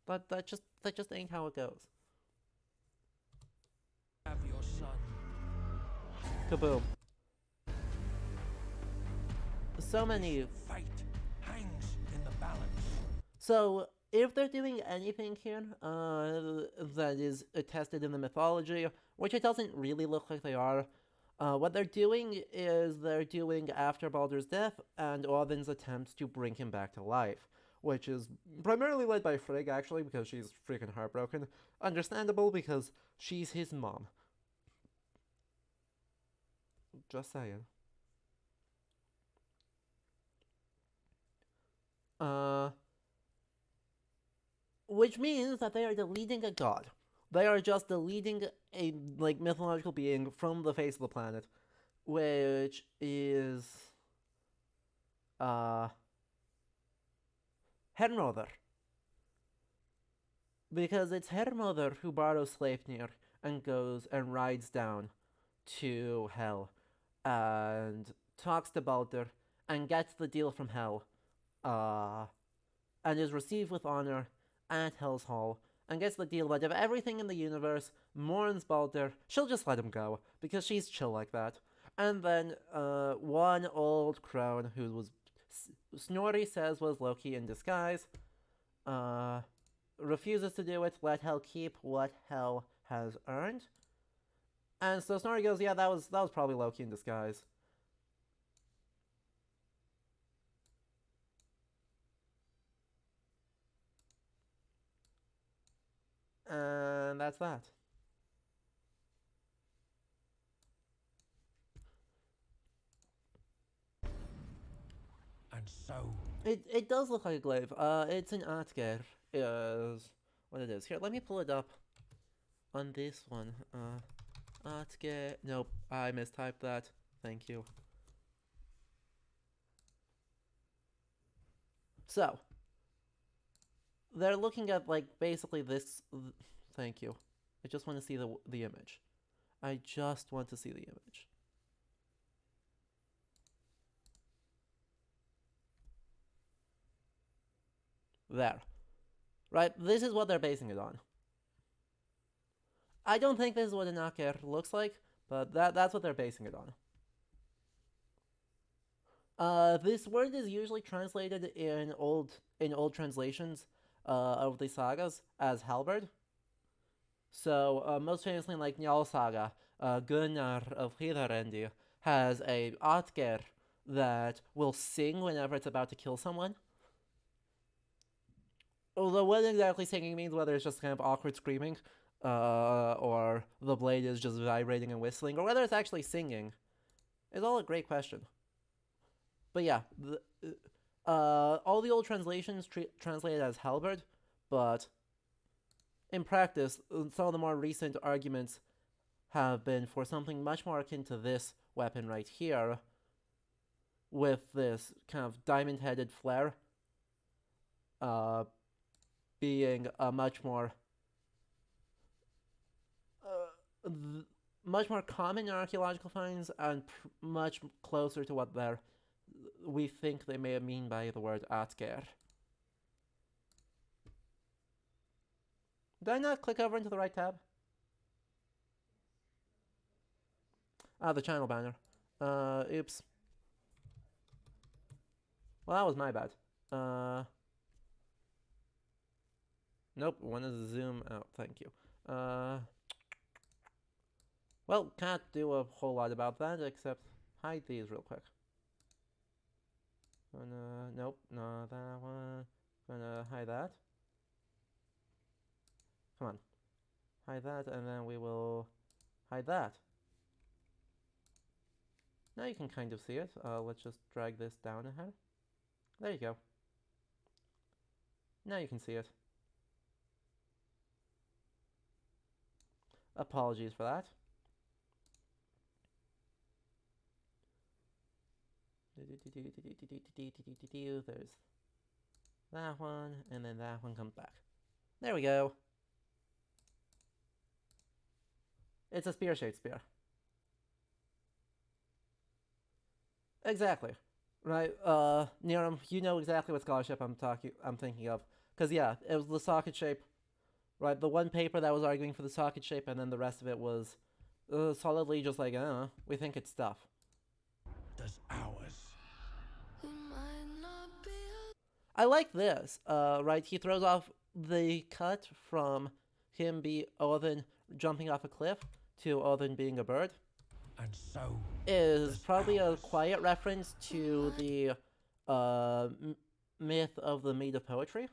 That just ain't how it goes. Have your son. Kaboom. So many. Fate hangs in the balance. So, if they're doing anything here that is attested in the mythology, which it doesn't really look like they are, what they're doing is they're doing after Baldur's death and Odin's attempts to bring him back to life, which is primarily led by Frigg, actually, because she's freaking heartbroken. Understandable, because she's his mom. Just saying. Which means that they are deleting a god. They are just deleting a mythological being from the face of the planet, which is Hermodr. Because it's Hermodr who borrows Sleipnir and goes and rides down to Hell and talks to Baldur and gets the deal from Hell, and is received with honor at Hell's Hall, and gets the deal that if everything in the universe mourns Baldur, she'll just let him go, because she's chill like that. And then one old crone, who was Snorri says was Loki in disguise, refuses to do it, let Hell keep what Hell has earned, And so Snorri goes, yeah, that was probably Loki in disguise. And that's that. And so, It does look like a glaive. It's an Atger, is what it is. Here, let me pull it up on this one. Atger. Nope, I mistyped that. Thank you. So, they're looking at like basically this. Thank you. I just want to see the image. I just want to see the image. There. Right? This is what they're basing it on. I don't think this is what an Aker looks like, but that's what they're basing it on. This word is usually translated in old translations of the sagas as halberd. So most famously, in like Njal saga, Gunnar of Hirarendi has a Atger that will sing whenever it's about to kill someone. Although what exactly singing means, whether it's just kind of awkward screaming, or the blade is just vibrating and whistling, or whether it's actually singing, is all a great question. But yeah, all the old translations translate it as halberd, but in practice, some of the more recent arguments have been for something much more akin to this weapon right here, with this kind of diamond-headed flare, being a much more common in archaeological finds and much closer to what we think they may mean by the word Atger. Did I not click over into the right tab? The channel banner. Oops. Well, that was my bad. Nope, want to zoom out, thank you. Well, can't do a whole lot about that except hide these real quick. Nope, not that one. Gonna hide that. Come on. Hide that, and then we will hide that. Now you can kind of see it. Let's just drag this down a hair. There you go. Now you can see it. Apologies for that. There's that one, and then that one comes back. There we go. It's a spear-shaped spear. Exactly. Right, Niram, you know exactly what scholarship I'm thinking of. Because, yeah, it was the socket shape. Right, the one paper that was arguing for the socket shape, and then the rest of it was solidly just like, I don't know, we think it's stuff. does ours. I like this, right? He throws off the cut from him Odin jumping off a cliff to Odin being a bird. And so, is probably a quiet reference to the myth of the mead of poetry.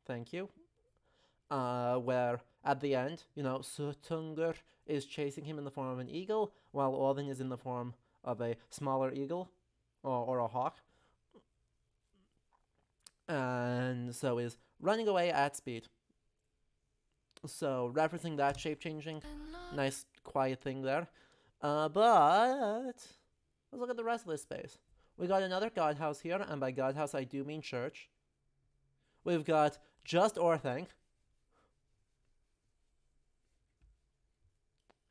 Thank you. Where at the end, Sutungur is chasing him in the form of an eagle, while Odin is in the form of a smaller eagle or a hawk. And so is running away at speed. So referencing that shape changing, nice quiet thing there. But let's look at the rest of this space. We got another god house here, and by god house I do mean church. We've got just Orthanc.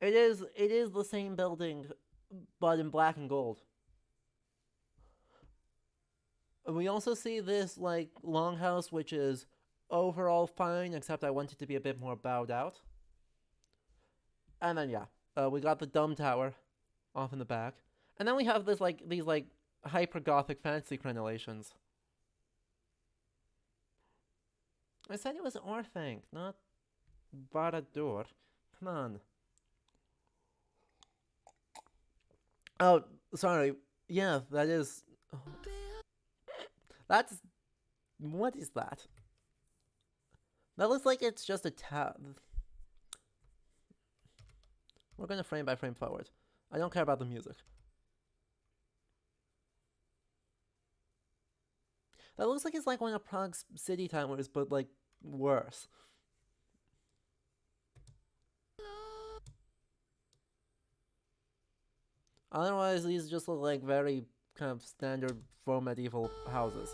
It is the same building, but in black and gold. And we also see this like longhouse, which is overall fine, except I want it to be a bit more bowed out. And then yeah, we got the dome tower off in the back, and then we have these hyper gothic fantasy crenellations. I said it was Orthanc, not Baradur. Come on. Oh, sorry. Yeah, that is. That's. What is that? That looks like it's just a tab. We're gonna frame by frame forward. I don't care about the music. That looks like it's like one of Prague's city timers, but like worse. Otherwise, these just look like very kind of standard faux medieval houses.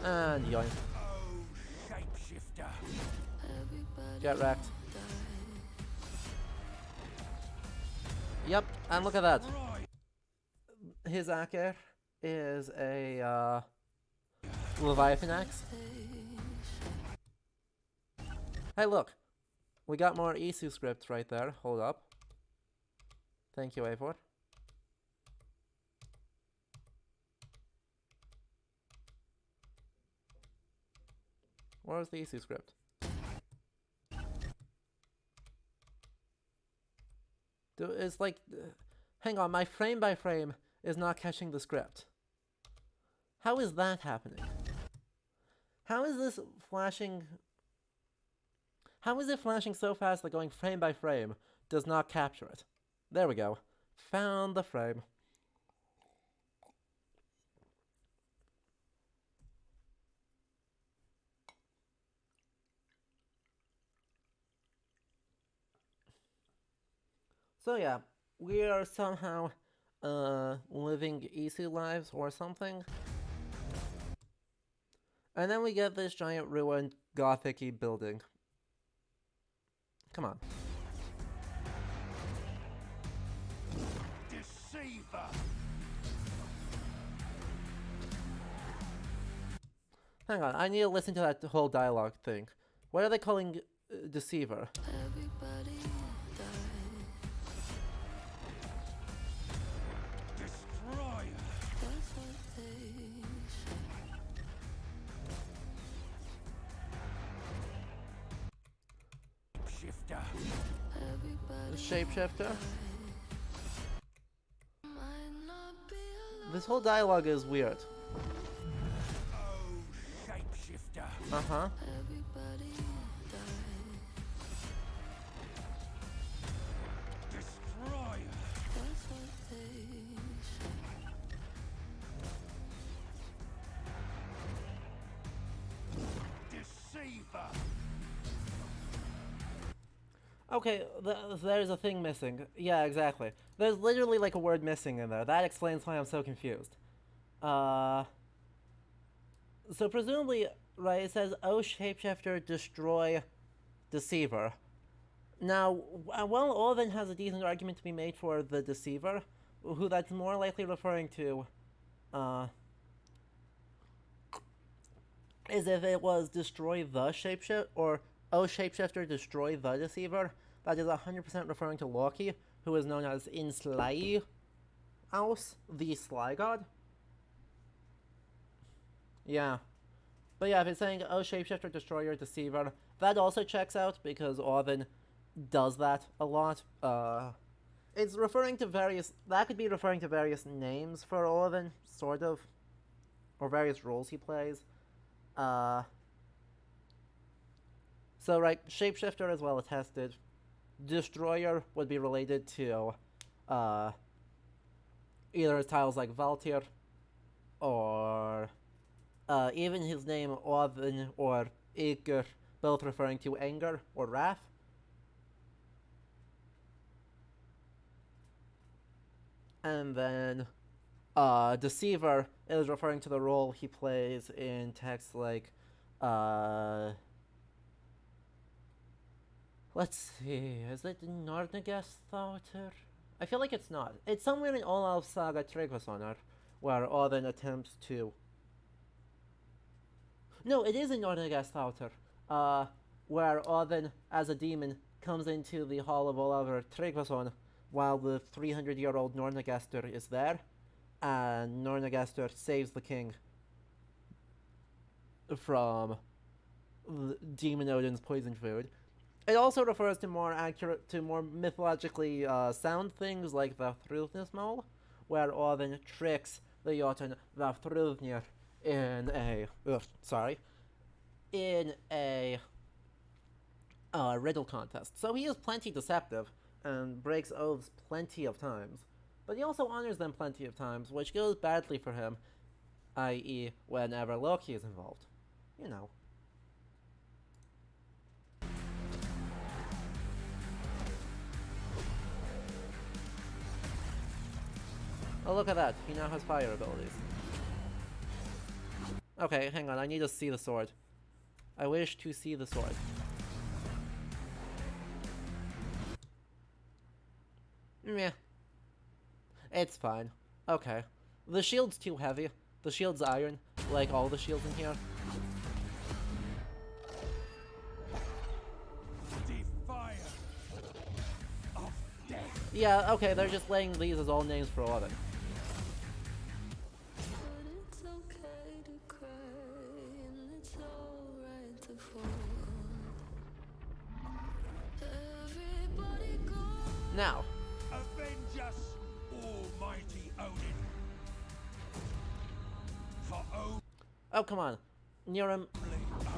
And yoink. Oh, shapeshifter. Get wrecked. Yep, and look at that. Right. His Aker is a Leviathan axe. Hey, look. We got more Isu scripts right there. Hold up. Thank you, A4. Where's the Isu script? It's like... hang on, my frame by frame is not catching the script. How is that happening? How is this flashing... How is it flashing so fast that going frame by frame does not capture it? There we go. Found the frame. So yeah, we are somehow living easy lives or something. And then we get this giant ruined gothic-y building. Come on. Deceiver. Hang on, I need to listen to that whole dialogue thing. What are they calling Deceiver? Everybody Destroyer. that's what they Shifter. everybody Shapeshifter? might not be alone. This whole dialogue is weird. Oh, shapeshifter. Uh-huh. Everybody Destroyer. that's what they Deceiver. Okay, there's a thing missing. Yeah, exactly. There's literally like a word missing in there. That explains why I'm so confused. So presumably, right, it says, oh, shapeshifter, destroy deceiver. Now, while Orvin has a decent argument to be made for the deceiver, who that's more likely referring to, is if it was destroy the shapeshifter, or oh, shapeshifter, destroy the deceiver, that is 100% referring to Loki, who is known as in Sly House, the Sly God. Yeah. But yeah, if it's saying, oh, shapeshifter, destroyer, deceiver, that also checks out because Orvin does that a lot. It's referring to various, that could be referring to various names for Orvin, sort of, or various roles he plays. So right, shapeshifter is well attested. Destroyer would be related to either titles like Valtyr or even his name Orvin or Iker, both referring to anger or wrath. And then Deceiver is referring to the role he plays in texts like let's see, is it Nornegastauter? I feel like it's not. It's somewhere in Olaf Saga Tryggvasonar, where Odin attempts to... No, it is in Nornegastauter, where Odin, as a demon, comes into the hall of Olafur Tryggvason while the 300-year-old Nornegastur is there, and Nornegastur saves the king from Demon Odin's poison food. It also refers to more accurate, to more mythologically sound things like the Thruthness Mole, where Odin tricks the Jotun Vafthrudnir in a riddle contest. So he is plenty deceptive and breaks oaths plenty of times, but he also honors them plenty of times, which goes badly for him, i.e., whenever Loki is involved. You know. Oh, look at that. He now has fire abilities. Okay, hang on. I need to see the sword. I wish to see the sword. Meh. It's fine. Okay. The shield's too heavy. The shield's iron, like all the shields in here. Defiant of death. Yeah, okay, they're just laying these as all names for Odin. But it's okay to cry, and it's alright to fall. Everybody go. Now, Avenge us, almighty Odin. For only oh come on, Niram,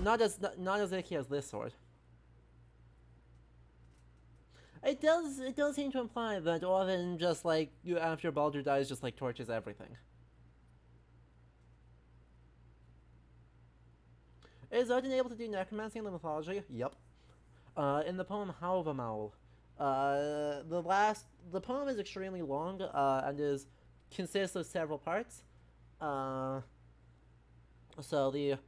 not as icky as this sword. It does seem to imply that Odin just like after Baldur dies just like torches everything. Is Odin able to do necromancy in the mythology? Yep. In the poem Hávamál, the poem is extremely long and consists of several parts. So the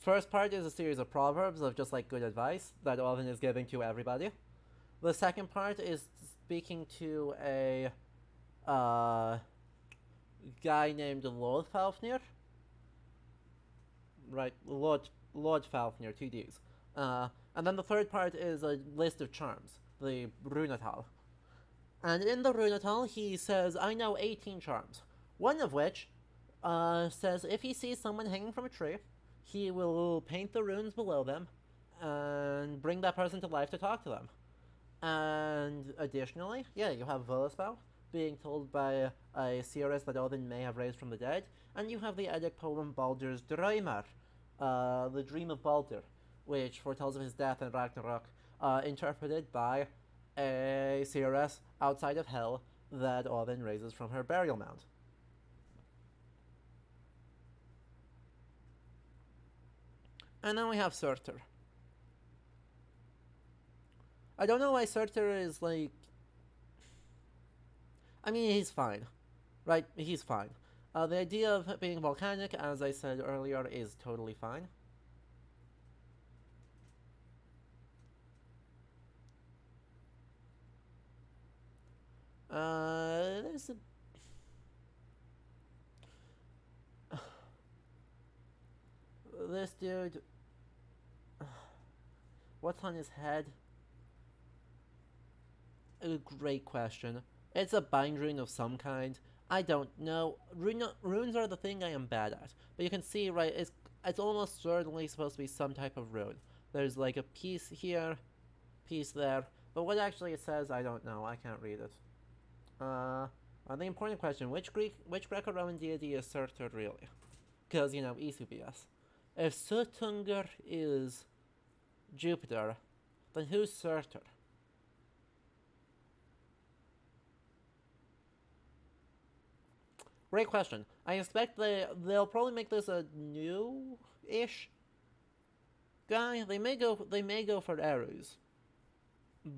first part is a series of proverbs of just like good advice that Odin is giving to everybody. The second part is speaking to a guy named Lodfalfnir. Right, Lord Falfnir, 2 Ds. And then the third part is a list of charms, the Runatal. And in the Runatal, he says, I know 18 charms. One of which says if he sees someone hanging from a tree, he will paint the runes below them and bring that person to life to talk to them. And additionally, yeah, you have Völuspá being told by a seeress that Odin may have raised from the dead, and you have the Eddic poem Baldur's Draumar, the Dream of Baldur, which foretells of his death in Ragnarok, interpreted by a seeress outside of Hell that Odin raises from her burial mound. And then we have Surtur. I don't know why Surtur is like... I mean, he's fine. Right? He's fine. The idea of being volcanic, as I said earlier, is totally fine. There's a... This dude... What's on his head? A great question. It's a bind rune of some kind. I don't know. Runes are the thing I am bad at. But you can see, right, it's almost certainly supposed to be some type of rune. There's like a piece here, piece there. But what actually it says, I don't know. I can't read it. The important question, which Greco-Roman deity is Surtur really? Because, you know, easy BS. If Suttungr is Jupiter, then who's Surtur? Great question. I expect they'll probably make this a new-ish guy. They may go for Eros,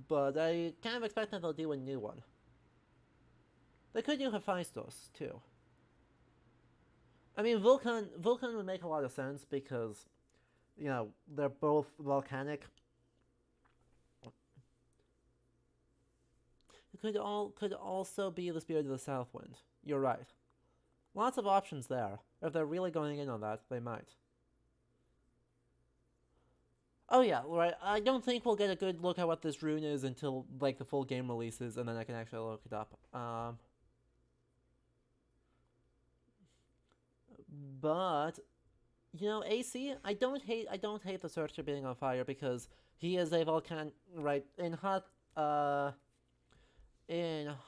but I kind of expect that they'll do a new one. They could do Hephaestus too. I mean, Vulcan would make a lot of sense because, you know, they're both volcanic. It could also be the Spirit of the South Wind. You're right. Lots of options there. If they're really going in on that, they might. Oh yeah, right. I don't think we'll get a good look at what this rune is until like the full game releases, and then I can actually look it up. But you know, AC, I don't hate the Surtur being on fire because he is a volcan, right? In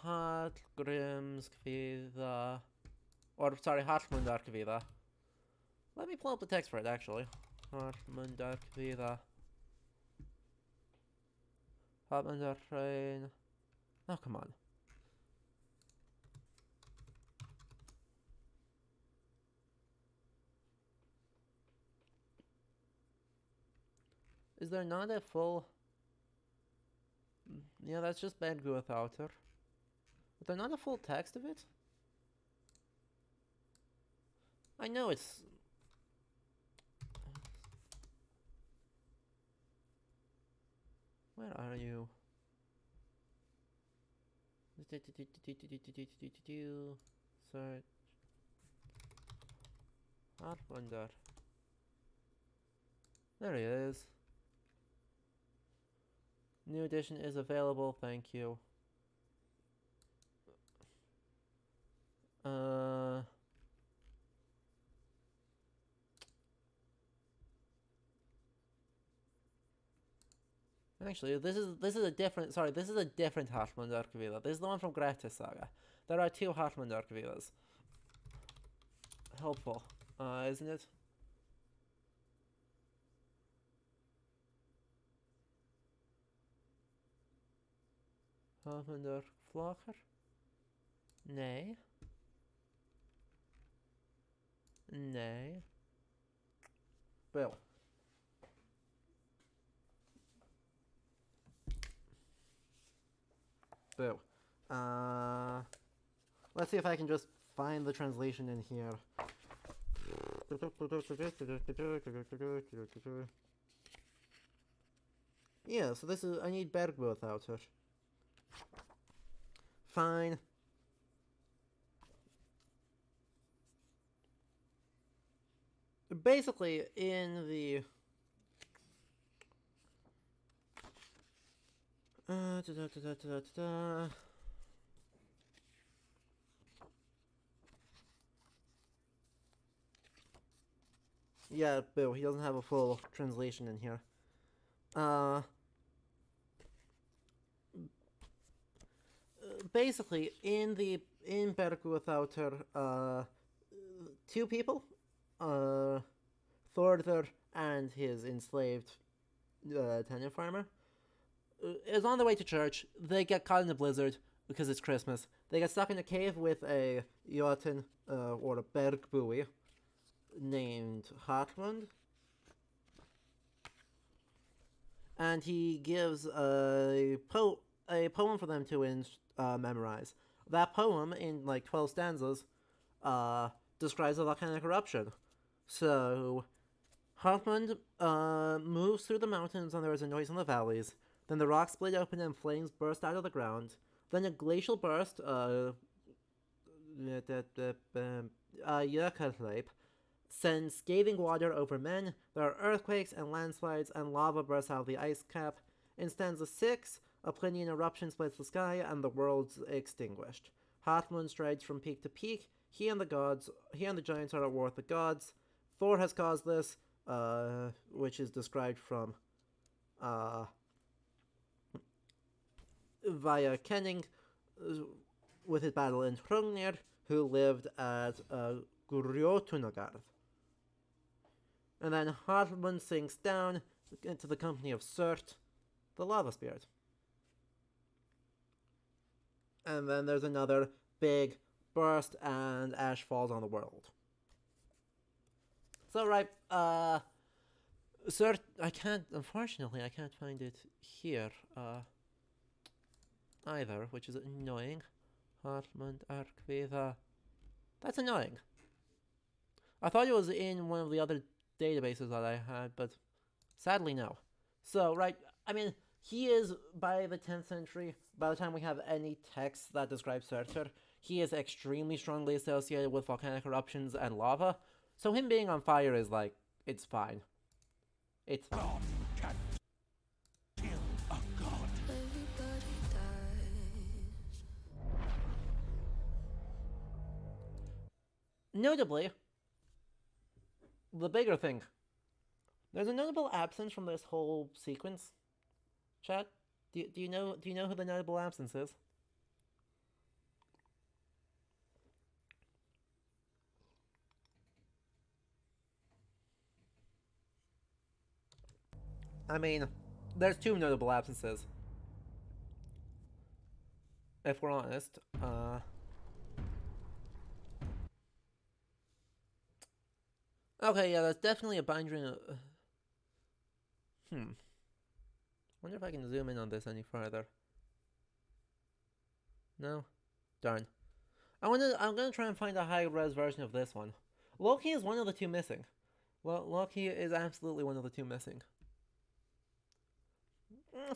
Hotgrim's Himskvida. Or, sorry, Hartmundarkvida. Let me pull up the text for it, actually. Hartmundarkvida. Hartmundarkvida. Oh, come on. Is there not a full... Yeah, that's just Bedgu without her. Is there not a full text of it? I know it's... Where are you? Search. Hartmundar. There he is. New edition is available, thank you. Actually, this is a different. Sorry, this is a different Hartmundarkvida. This is the one from Grettis Saga. There are two Hartmundarkvidas. Helpful, isn't it? Hartmundarflacher? Nee. Nee. Well. Boo. Let's see if I can just find the translation in here. Yeah, so this is... I need Bergbo without her. Fine. Basically, in the... Yeah, boo, he doesn't have a full translation in here. Basically, in Berku without her, two people, Thorder and his enslaved tenant farmer, is on their way to church. They get caught in a blizzard because it's Christmas. They get stuck in a cave with a Jotun, or a Bergbui, named Hartmund. And he gives a poem for them to memorize. That poem, in like 12 stanzas, describes a volcanic eruption. So, Hartmund moves through the mountains and there is a noise in the valleys. Then the rocks split open and flames burst out of the ground. Then a glacial burst, Jökulhlaup, sends scathing water over men. There are earthquakes and landslides, and lava bursts out of the ice cap. In stanza 6, a Plinian eruption splits the sky, and the world's extinguished. Hartmund strides from peak to peak. He and the giants are at war with the gods. Thor has caused this, which is described from via Kenning, with his battle in Hrungnir, who lived at Grjotunagard. And then Hartmund sinks down into the company of Surt, the lava spirit. And then there's another big burst and ash falls on the world. So, right, Surt, unfortunately, I can't find it here, either, which is annoying. Hartmund Arkveda. That's annoying. I thought it was in one of the other databases that I had, but sadly no. So, right, I mean, he is, by the 10th century, by the time we have any text that describes Surtur, he is extremely strongly associated with volcanic eruptions and lava. So him being on fire is like, it's fine. It's fine. God can kill a god. Everybody dies. Notably, the bigger thing, there's a notable absence from this whole sequence. Chat, do you know who the notable absence is? I mean, there's two notable absences, if we're honest. Okay, yeah, that's definitely a binder. Hmm. Wonder if I can zoom in on this any further. No? Darn. I'm gonna try and find a high res version of this one. Loki is one of the two missing. Well, Loki is absolutely one of the two missing.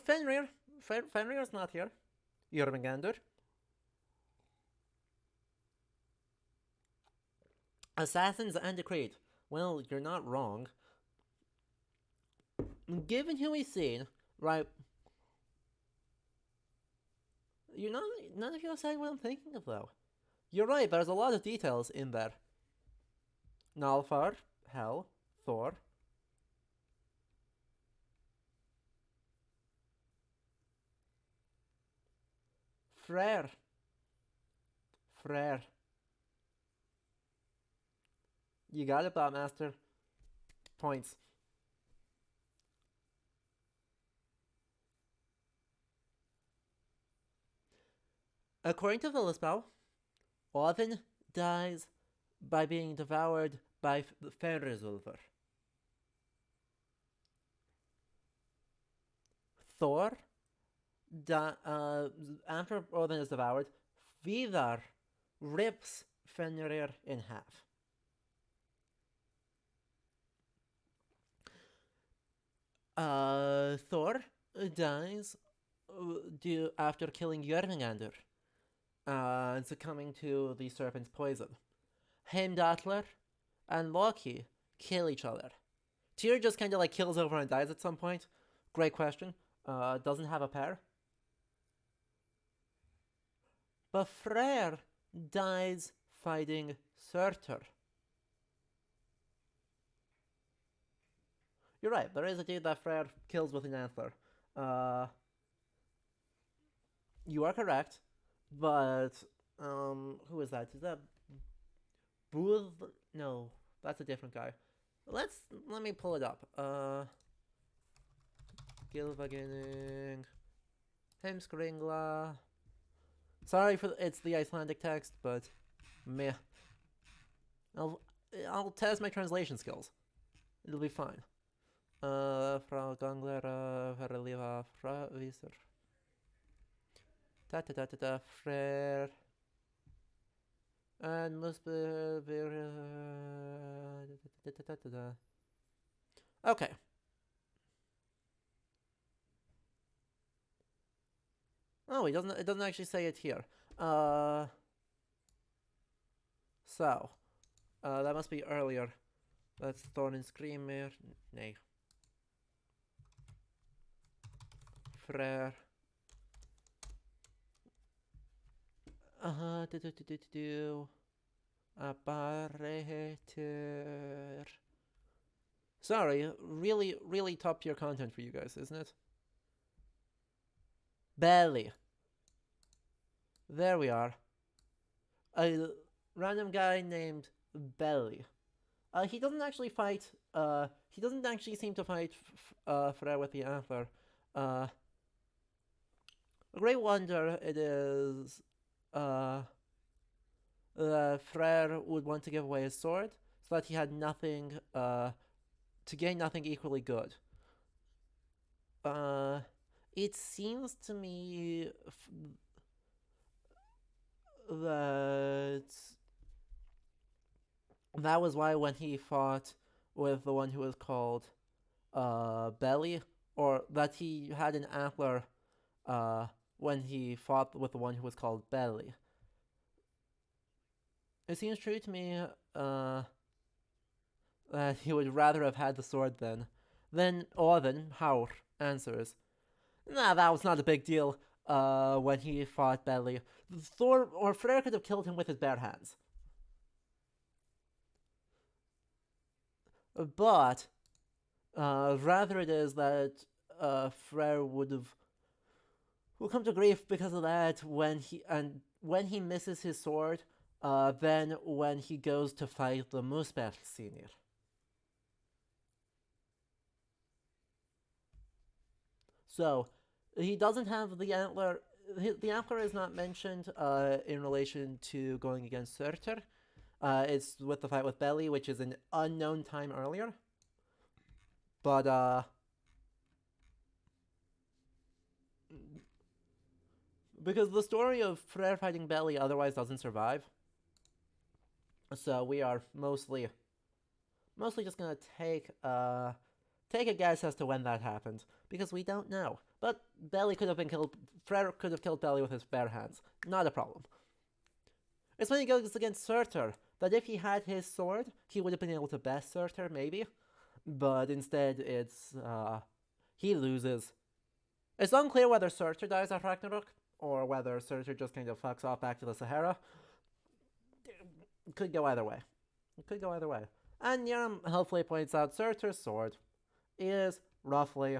Fenrir. Fenrir's not here. Jormungandr. Assassins and Decreed. Well, you're not wrong. Given who we've seen, right? You're not. None of you have said what I'm thinking of, though. You're right. There's a lot of details in there. Nalfar, Hel, Thor. Freyr. Freyr. You got it, Batmaster. Points. According to Villisbow, Odin dies by being devoured by Fenrisulfur. Thor, after Odin is devoured, Vidar rips Fenrir in half. Thor dies after killing Jormungandr and succumbing to the serpent's poison. Heimdallr and Loki kill each other. Tyr just kind of like kills over and dies at some point. Great question. Doesn't have a pair. But Freyr dies fighting Surtur. You're right, there is a dude that Freyr kills with an antler. You are correct, but who is that? Is that Booth? No, that's a different guy. Let me pull it up. Gilvaginning, Heimskringla. Sorry for it's the Icelandic text, but meh. I'll test my translation skills. It'll be fine. Frau Gangler, Verliva, Fra Wieser. Ta Freyr. And must be okay. Oh, it doesn't actually say it here. So that must be earlier. That's Thorn and Screamer. Nay. Freyr. Apparator. Sorry, really top tier content for you guys, isn't it? Belly. There we are. A random guy named Belly. He doesn't actually fight. He doesn't actually seem to fight Freyr with the antler. A great wonder it is Freyr would want to give away his sword so that he had nothing to gain nothing equally good. It seems to me that was why when he fought with the one who was called Belly, or that he had an antler when he fought with the one who was called Belly. It seems true to me that he would rather have had the sword then. Then Odin, Haur, answers, nah, that was not a big deal when he fought Belly. Thor or Freyr could have killed him with his bare hands. But rather it is that Freyr will come to grief because of that when he misses his sword, then when he goes to fight the Muspel Senior. So he doesn't have the antler. The antler is not mentioned in relation to going against Surtur. It's with the fight with Belly, which is an unknown time earlier. But because the story of Freyr fighting Belly otherwise doesn't survive, so we are mostly just gonna take a guess as to when that happened, because we don't know. But Belly could have been killed. Freyr could have killed Belly with his bare hands. Not a problem. It's when he goes against Surtur that if he had his sword, he would have been able to best Surtur, maybe. But instead, it's he loses. It's unclear whether Surtur dies at Ragnarok or whether Surtur just kind of fucks off back to the Sahara. It could go either way. And Yerm helpfully points out Surtur's sword is roughly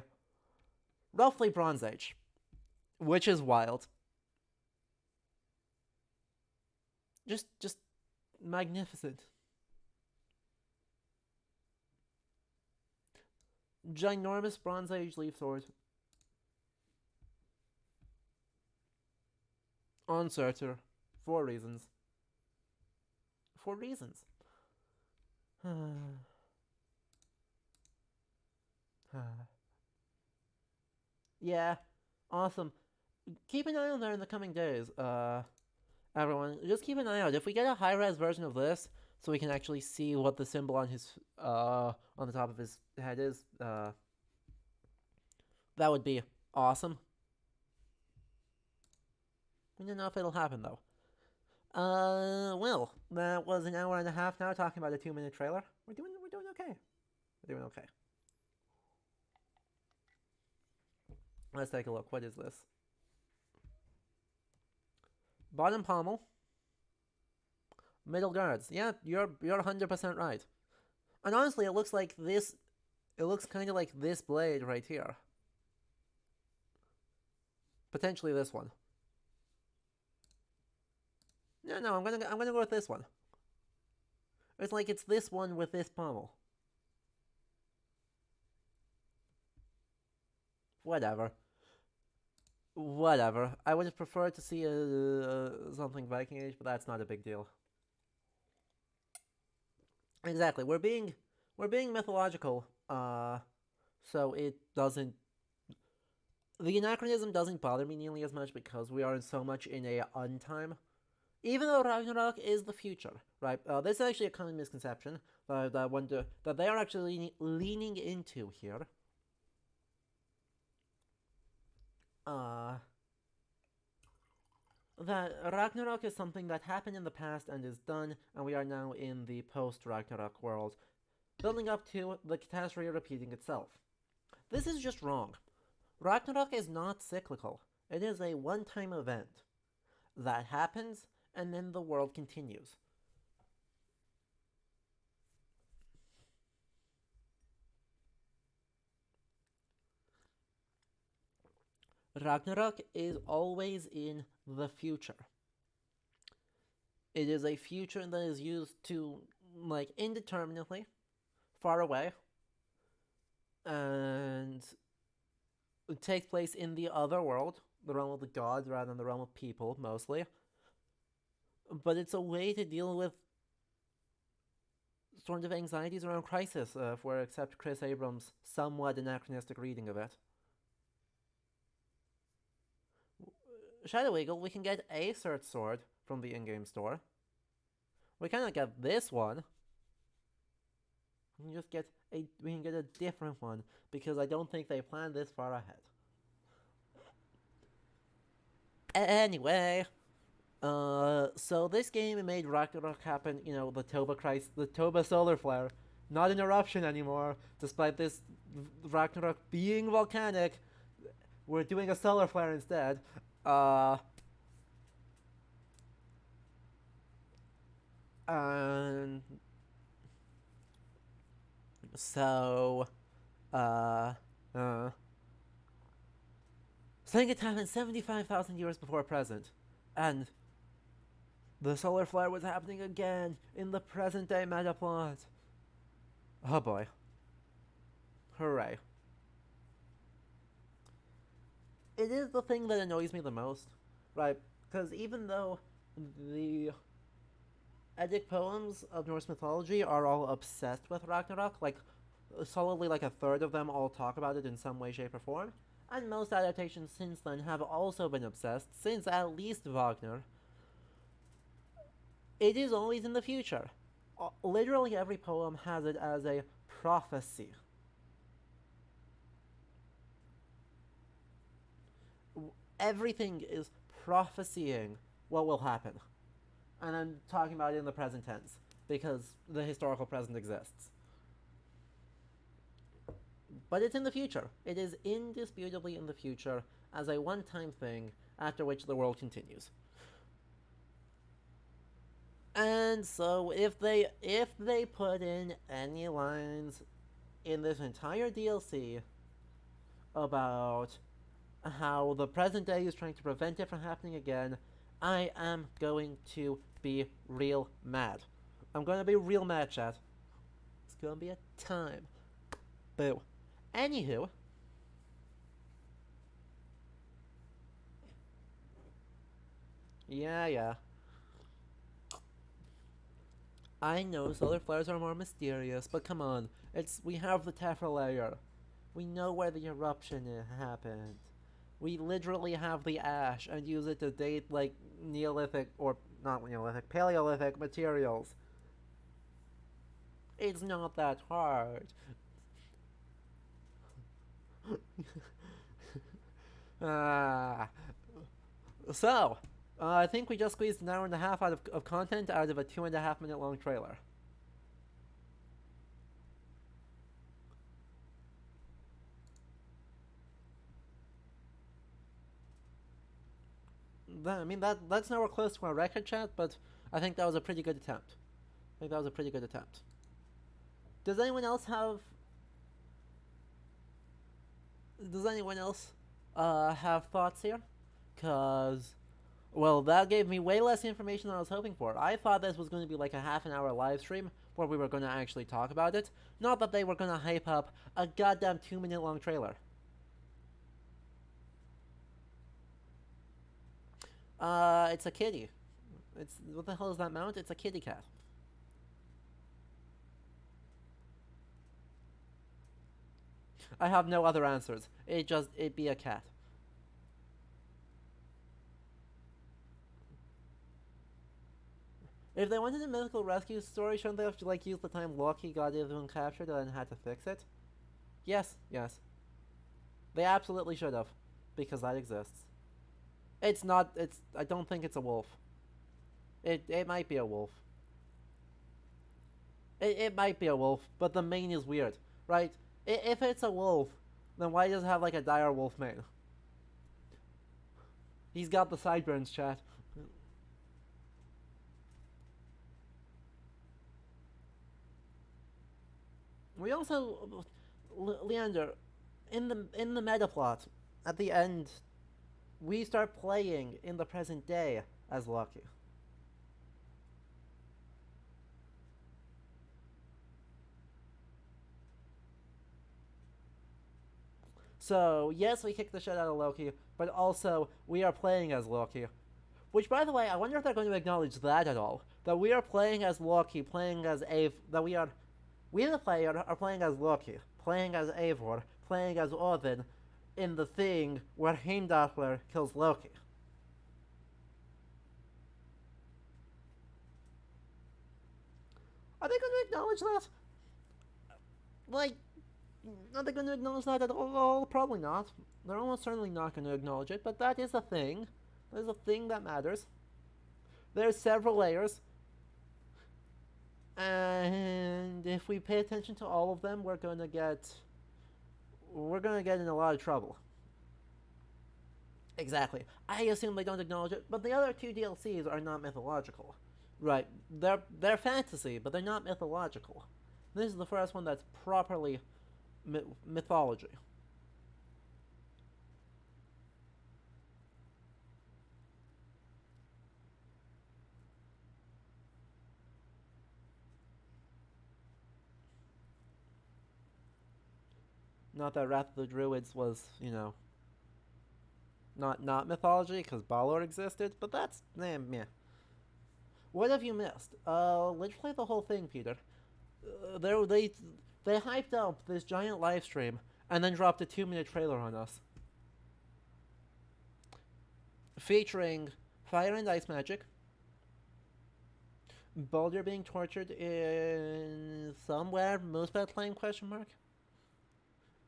Bronze Age, which is wild. Just magnificent. Ginormous Bronze Age leaf sword on Surtur for reasons. Yeah, awesome. Keep an eye on there in the coming days. Everyone, just keep an eye out. If we get a high-res version of this, so we can actually see what the symbol on his on the top of his head is, that would be awesome. We don't know if it'll happen though. Well, that was an hour and a half now talking about a 2-minute trailer. We're doing okay. Let's take a look. What is this? Bottom pommel. Middle guards. Yeah, you're 100% right. And honestly, it looks like this. It looks kind of like this blade right here. Potentially this one. No, I'm gonna go with this one. It's like it's this one with this pommel. Whatever. I would have preferred to see something Viking Age, but that's not a big deal. Exactly. We're being mythological. So it doesn't. The anachronism doesn't bother me nearly as much because we are so much in a untime. Even though Ragnarok is the future, right? This is actually a common misconception that they are actually leaning into here. That Ragnarok is something that happened in the past and is done, and we are now in the post-Ragnarok world, building up to the catastrophe repeating itself. This is just wrong. Ragnarok is not cyclical. It is a one-time event that happens, and then the world continues. Ragnarok is always in the future. It is a future that is used to, like, indeterminately, far away, and it takes place in the other world, the realm of the gods rather than the realm of people, mostly. But it's a way to deal with sort of anxieties around crisis, if we accept Chris Abrams' somewhat anachronistic reading of it. Shadow Eagle, we can get a search sword from the in-game store. We cannot get this one. We can just get a different one because I don't think they planned this far ahead. Anyway, so this game made Ragnarok happen. You know, the Toba solar flare, not an eruption anymore. Despite this Ragnarok being volcanic, we're doing a solar flare instead. And so, saying it happened 75,000 years before present, and the solar flare was happening again in the present day meta plot. Oh boy. Hooray. it is the thing that annoys me the most, right? Because even though the Eddic poems of Norse mythology are all obsessed with Ragnarok, like solidly like a third of them all talk about it in some way, shape, or form, and most adaptations since then have also been obsessed, since at least Wagner. It is always in the future. Literally every poem has it as a prophecy. Everything is prophesying what will happen. And I'm talking about it in the present tense, because the historical present exists. But it's in the future. It is indisputably in the future as a one-time thing, after which the world continues. And so if they put in any lines in this entire DLC about how the present day is trying to prevent it from happening again, I am going to be real mad. I'm gonna be real mad, chat. It's gonna be a time. Boo. Anywho. Yeah. I know solar flares are more mysterious, but come on. We have the tephra layer. We know where the eruption happened. We literally have the ash and use it to date like Neolithic or not Neolithic, Paleolithic materials. It's not that hard. Ah. So, I think we just squeezed an hour and a half out of content out of a 2.5 minute long trailer. I mean, that's nowhere close to our record, chat, but I think that was a pretty good attempt. Does anyone else have... Does anyone else have thoughts here? Because... Well, that gave me way less information than I was hoping for. I thought this was going to be like a half an hour live stream where we were going to actually talk about it. Not that they were going to hype up a goddamn 2 minute long trailer. It's a kitty. What the hell is that mount? It's a kitty cat. I have no other answers. It'd be a cat. If they wanted a mythical rescue story, shouldn't they have to like use the time Loki got everyone captured and then had to fix it? Yes. They absolutely should have, because that exists. It's not. I don't think it's a wolf. It might be a wolf. It might be a wolf, but the mane is weird, right? If it's a wolf, then why does it have like a dire wolf mane? He's got the sideburns, chat. We also, Leander, in the meta plot, at the end, we start playing in the present day as Loki. So, yes, we kicked the shit out of Loki, but also, we are playing as Loki. Which, by the way, I wonder if they're going to acknowledge that at all. That we are playing as Loki, playing as we the player are playing as Loki, playing as Eivor, playing as Odin, in the thing where Heimdallr kills Loki. Are they going to acknowledge that? Like, are they going to acknowledge that at all? Probably not. They're almost certainly not going to acknowledge it, but that is a thing. That is a thing that matters. There's several layers. And if we pay attention to all of them, we're gonna get in a lot of trouble. Exactly. I assume they don't acknowledge it, but the other two DLCs are not mythological. Right. They're fantasy, but they're not mythological. This is the first one that's properly mythology. Not that Wrath of the Druids was, not mythology, because Balor existed, but that's, meh. What have you missed? Literally the whole thing, Peter. They hyped up this giant live stream and then dropped a 2-minute trailer on us, featuring fire and ice magic, Baldur being tortured in somewhere, Muspelheim question mark,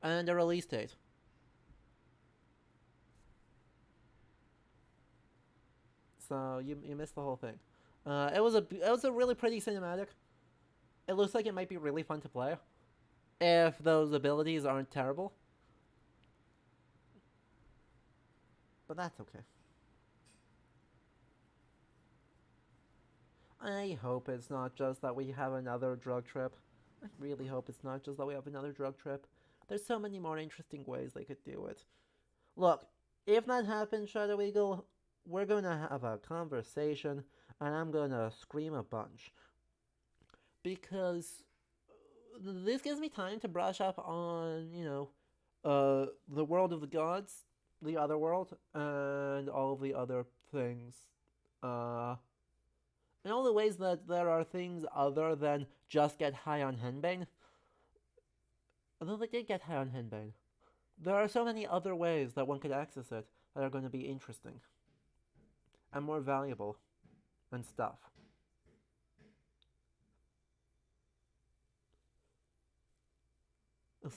and a release date. So you missed the whole thing. It was a really pretty cinematic. It looks like it might be really fun to play, if those abilities aren't terrible. But that's okay. I hope it's not just that we have another drug trip. I really hope it's not just that we have another drug trip. There's so many more interesting ways they could do it. Look, if that happens, Shadow Eagle, we're gonna have a conversation, and I'm gonna scream a bunch. Because this gives me time to brush up on, the world of the gods, the other world, and all the other things. In all the ways that there are things other than just get high on henbane. Although they did get high on henbane. There are so many other ways that one could access it that are going to be interesting. And more valuable. And stuff.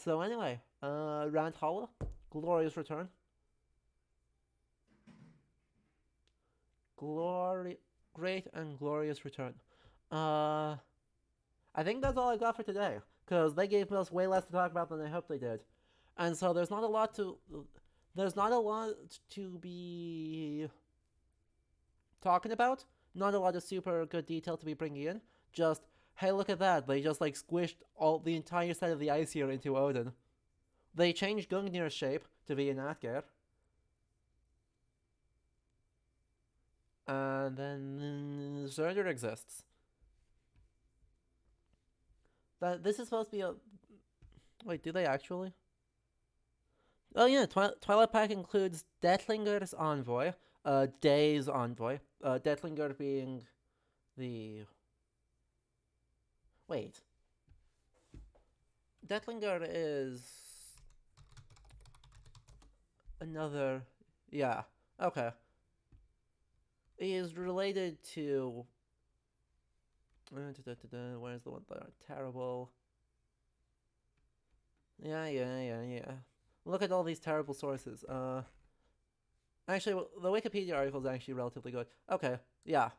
So anyway, Valhalla, glorious return. Great and glorious return. I think that's all I got for today, because they gave us way less to talk about than I hoped they did, and so there's not a lot to be talking about. Not a lot of super good detail to be bringing in. Just, hey, look at that! They just squished the entire set of the Aesir into Odin. They changed Gungnir's shape to be an Atgeir. And then Zerder exists. This is supposed to be a... Wait, do they actually? Oh yeah, Twilight Pack includes Deathlinger's envoy, Day's envoy, Deathlinger being the... Wait. Deathlinger is... another... Yeah, okay. He is related to... Where's the one that are terrible? Yeah. Look at all these terrible sources. Actually, the Wikipedia article is actually relatively good. Okay, yeah.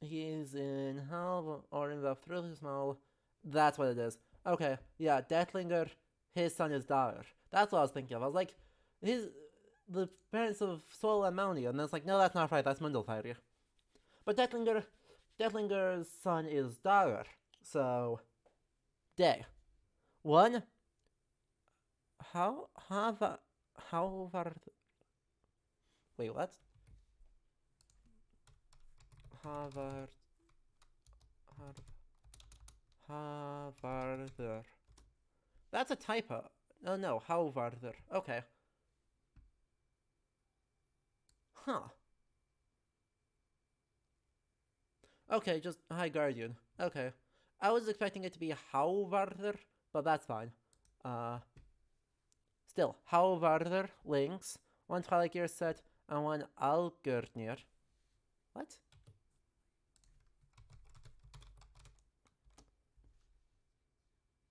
He's in Hell or in the Thrilling Small. That's what it is. Okay, yeah, Deathlinger, his son is Daur. That's what I was thinking of. I was like, the parents of Sol and Mounty, and then it's like, no, that's not right, that's Mundalfari. But Deathlinger's son is Daur, so Day. One, how var... Wait, what? Havarder. That's a typo. Oh no, Havarder. Okay. Huh. Okay, just High Guardian. Okay. I was expecting it to be Hauvarder, but that's fine. Still, Hauvarder links, one Twilight Gear set, and one Algernir. What?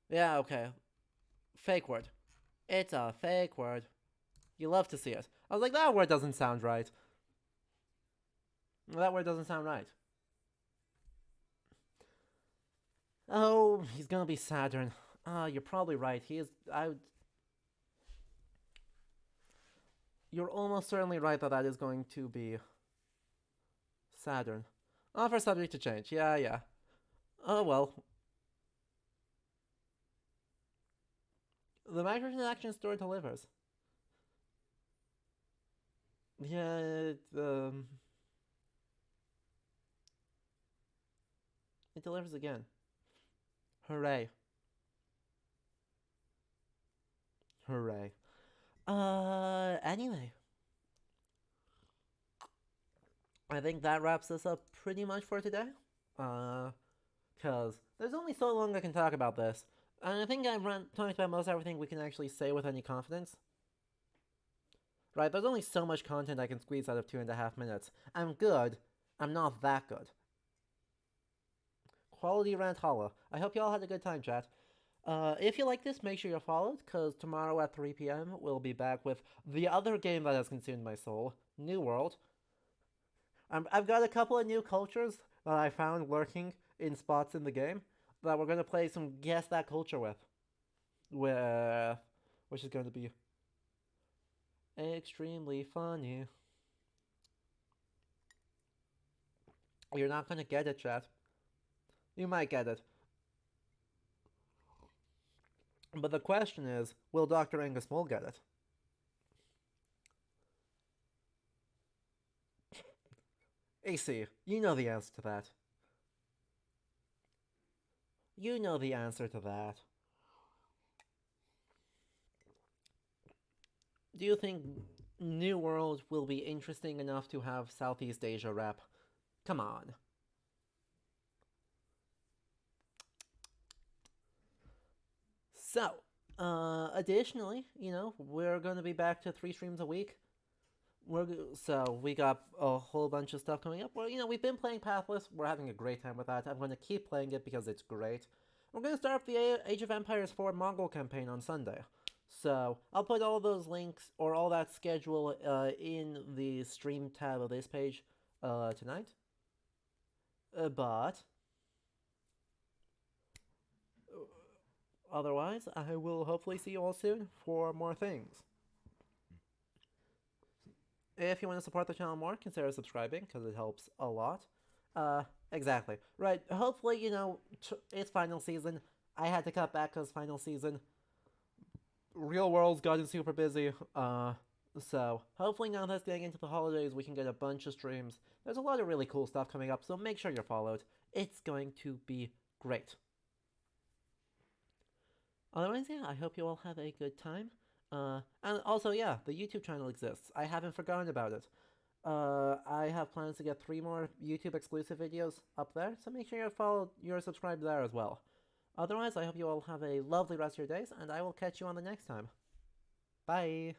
Yeah, okay. Fake word. It's a fake word. You love to see it. I was like, that word doesn't sound right. That word doesn't sound right. Oh, he's gonna be Saturn. You're probably right. He is... You're almost certainly right that is going to be Saturn. Offer subject to change. Yeah. Oh, well. The microtransaction store delivers. Yeah, it delivers again. Hooray. Hooray. Anyway. I think that wraps us up pretty much for today. Because there's only so long I can talk about this. And I think I've talked about most everything we can actually say with any confidence. Right, there's only so much content I can squeeze out of 2.5 minutes. I'm good. I'm not that good. Quality rant holla. I hope you all had a good time, chat. If you like this, make sure you're followed, because tomorrow at 3 p.m. we'll be back with the other game that has consumed my soul, New World. I've got a couple of new cultures that I found lurking in spots in the game that we're going to play some Guess That Culture with. Which is going to be extremely funny. You're not going to get it, chat. You might get it. But the question is, will Dr. Angus Mole get it? AC, you know the answer to that. You know the answer to that. Do you think New World will be interesting enough to have Southeast Asia rep? Come on. So, additionally, we're going to be back to 3 streams a week. So we got a whole bunch of stuff coming up. Well, we've been playing Pathless. We're having a great time with that. I'm going to keep playing it because it's great. We're going to start up the Age of Empires 4 Mongol campaign on Sunday. So I'll put all those links or all that schedule in the stream tab of this page tonight. But otherwise, I will hopefully see you all soon for more things. If you want to support the channel more, consider subscribing, because it helps a lot. Exactly. Right, hopefully, it's final season. I had to cut back because final season. Real World's gotten super busy. So, hopefully now that's getting into the holidays, we can get a bunch of streams. There's a lot of really cool stuff coming up, so make sure you're followed. It's going to be great. Otherwise, yeah, I hope you all have a good time. And also, yeah, the YouTube channel exists. I haven't forgotten about it. I have plans to get 3 more YouTube exclusive videos up there, so make sure you're subscribed there as well. Otherwise, I hope you all have a lovely rest of your days, and I will catch you on the next time. Bye!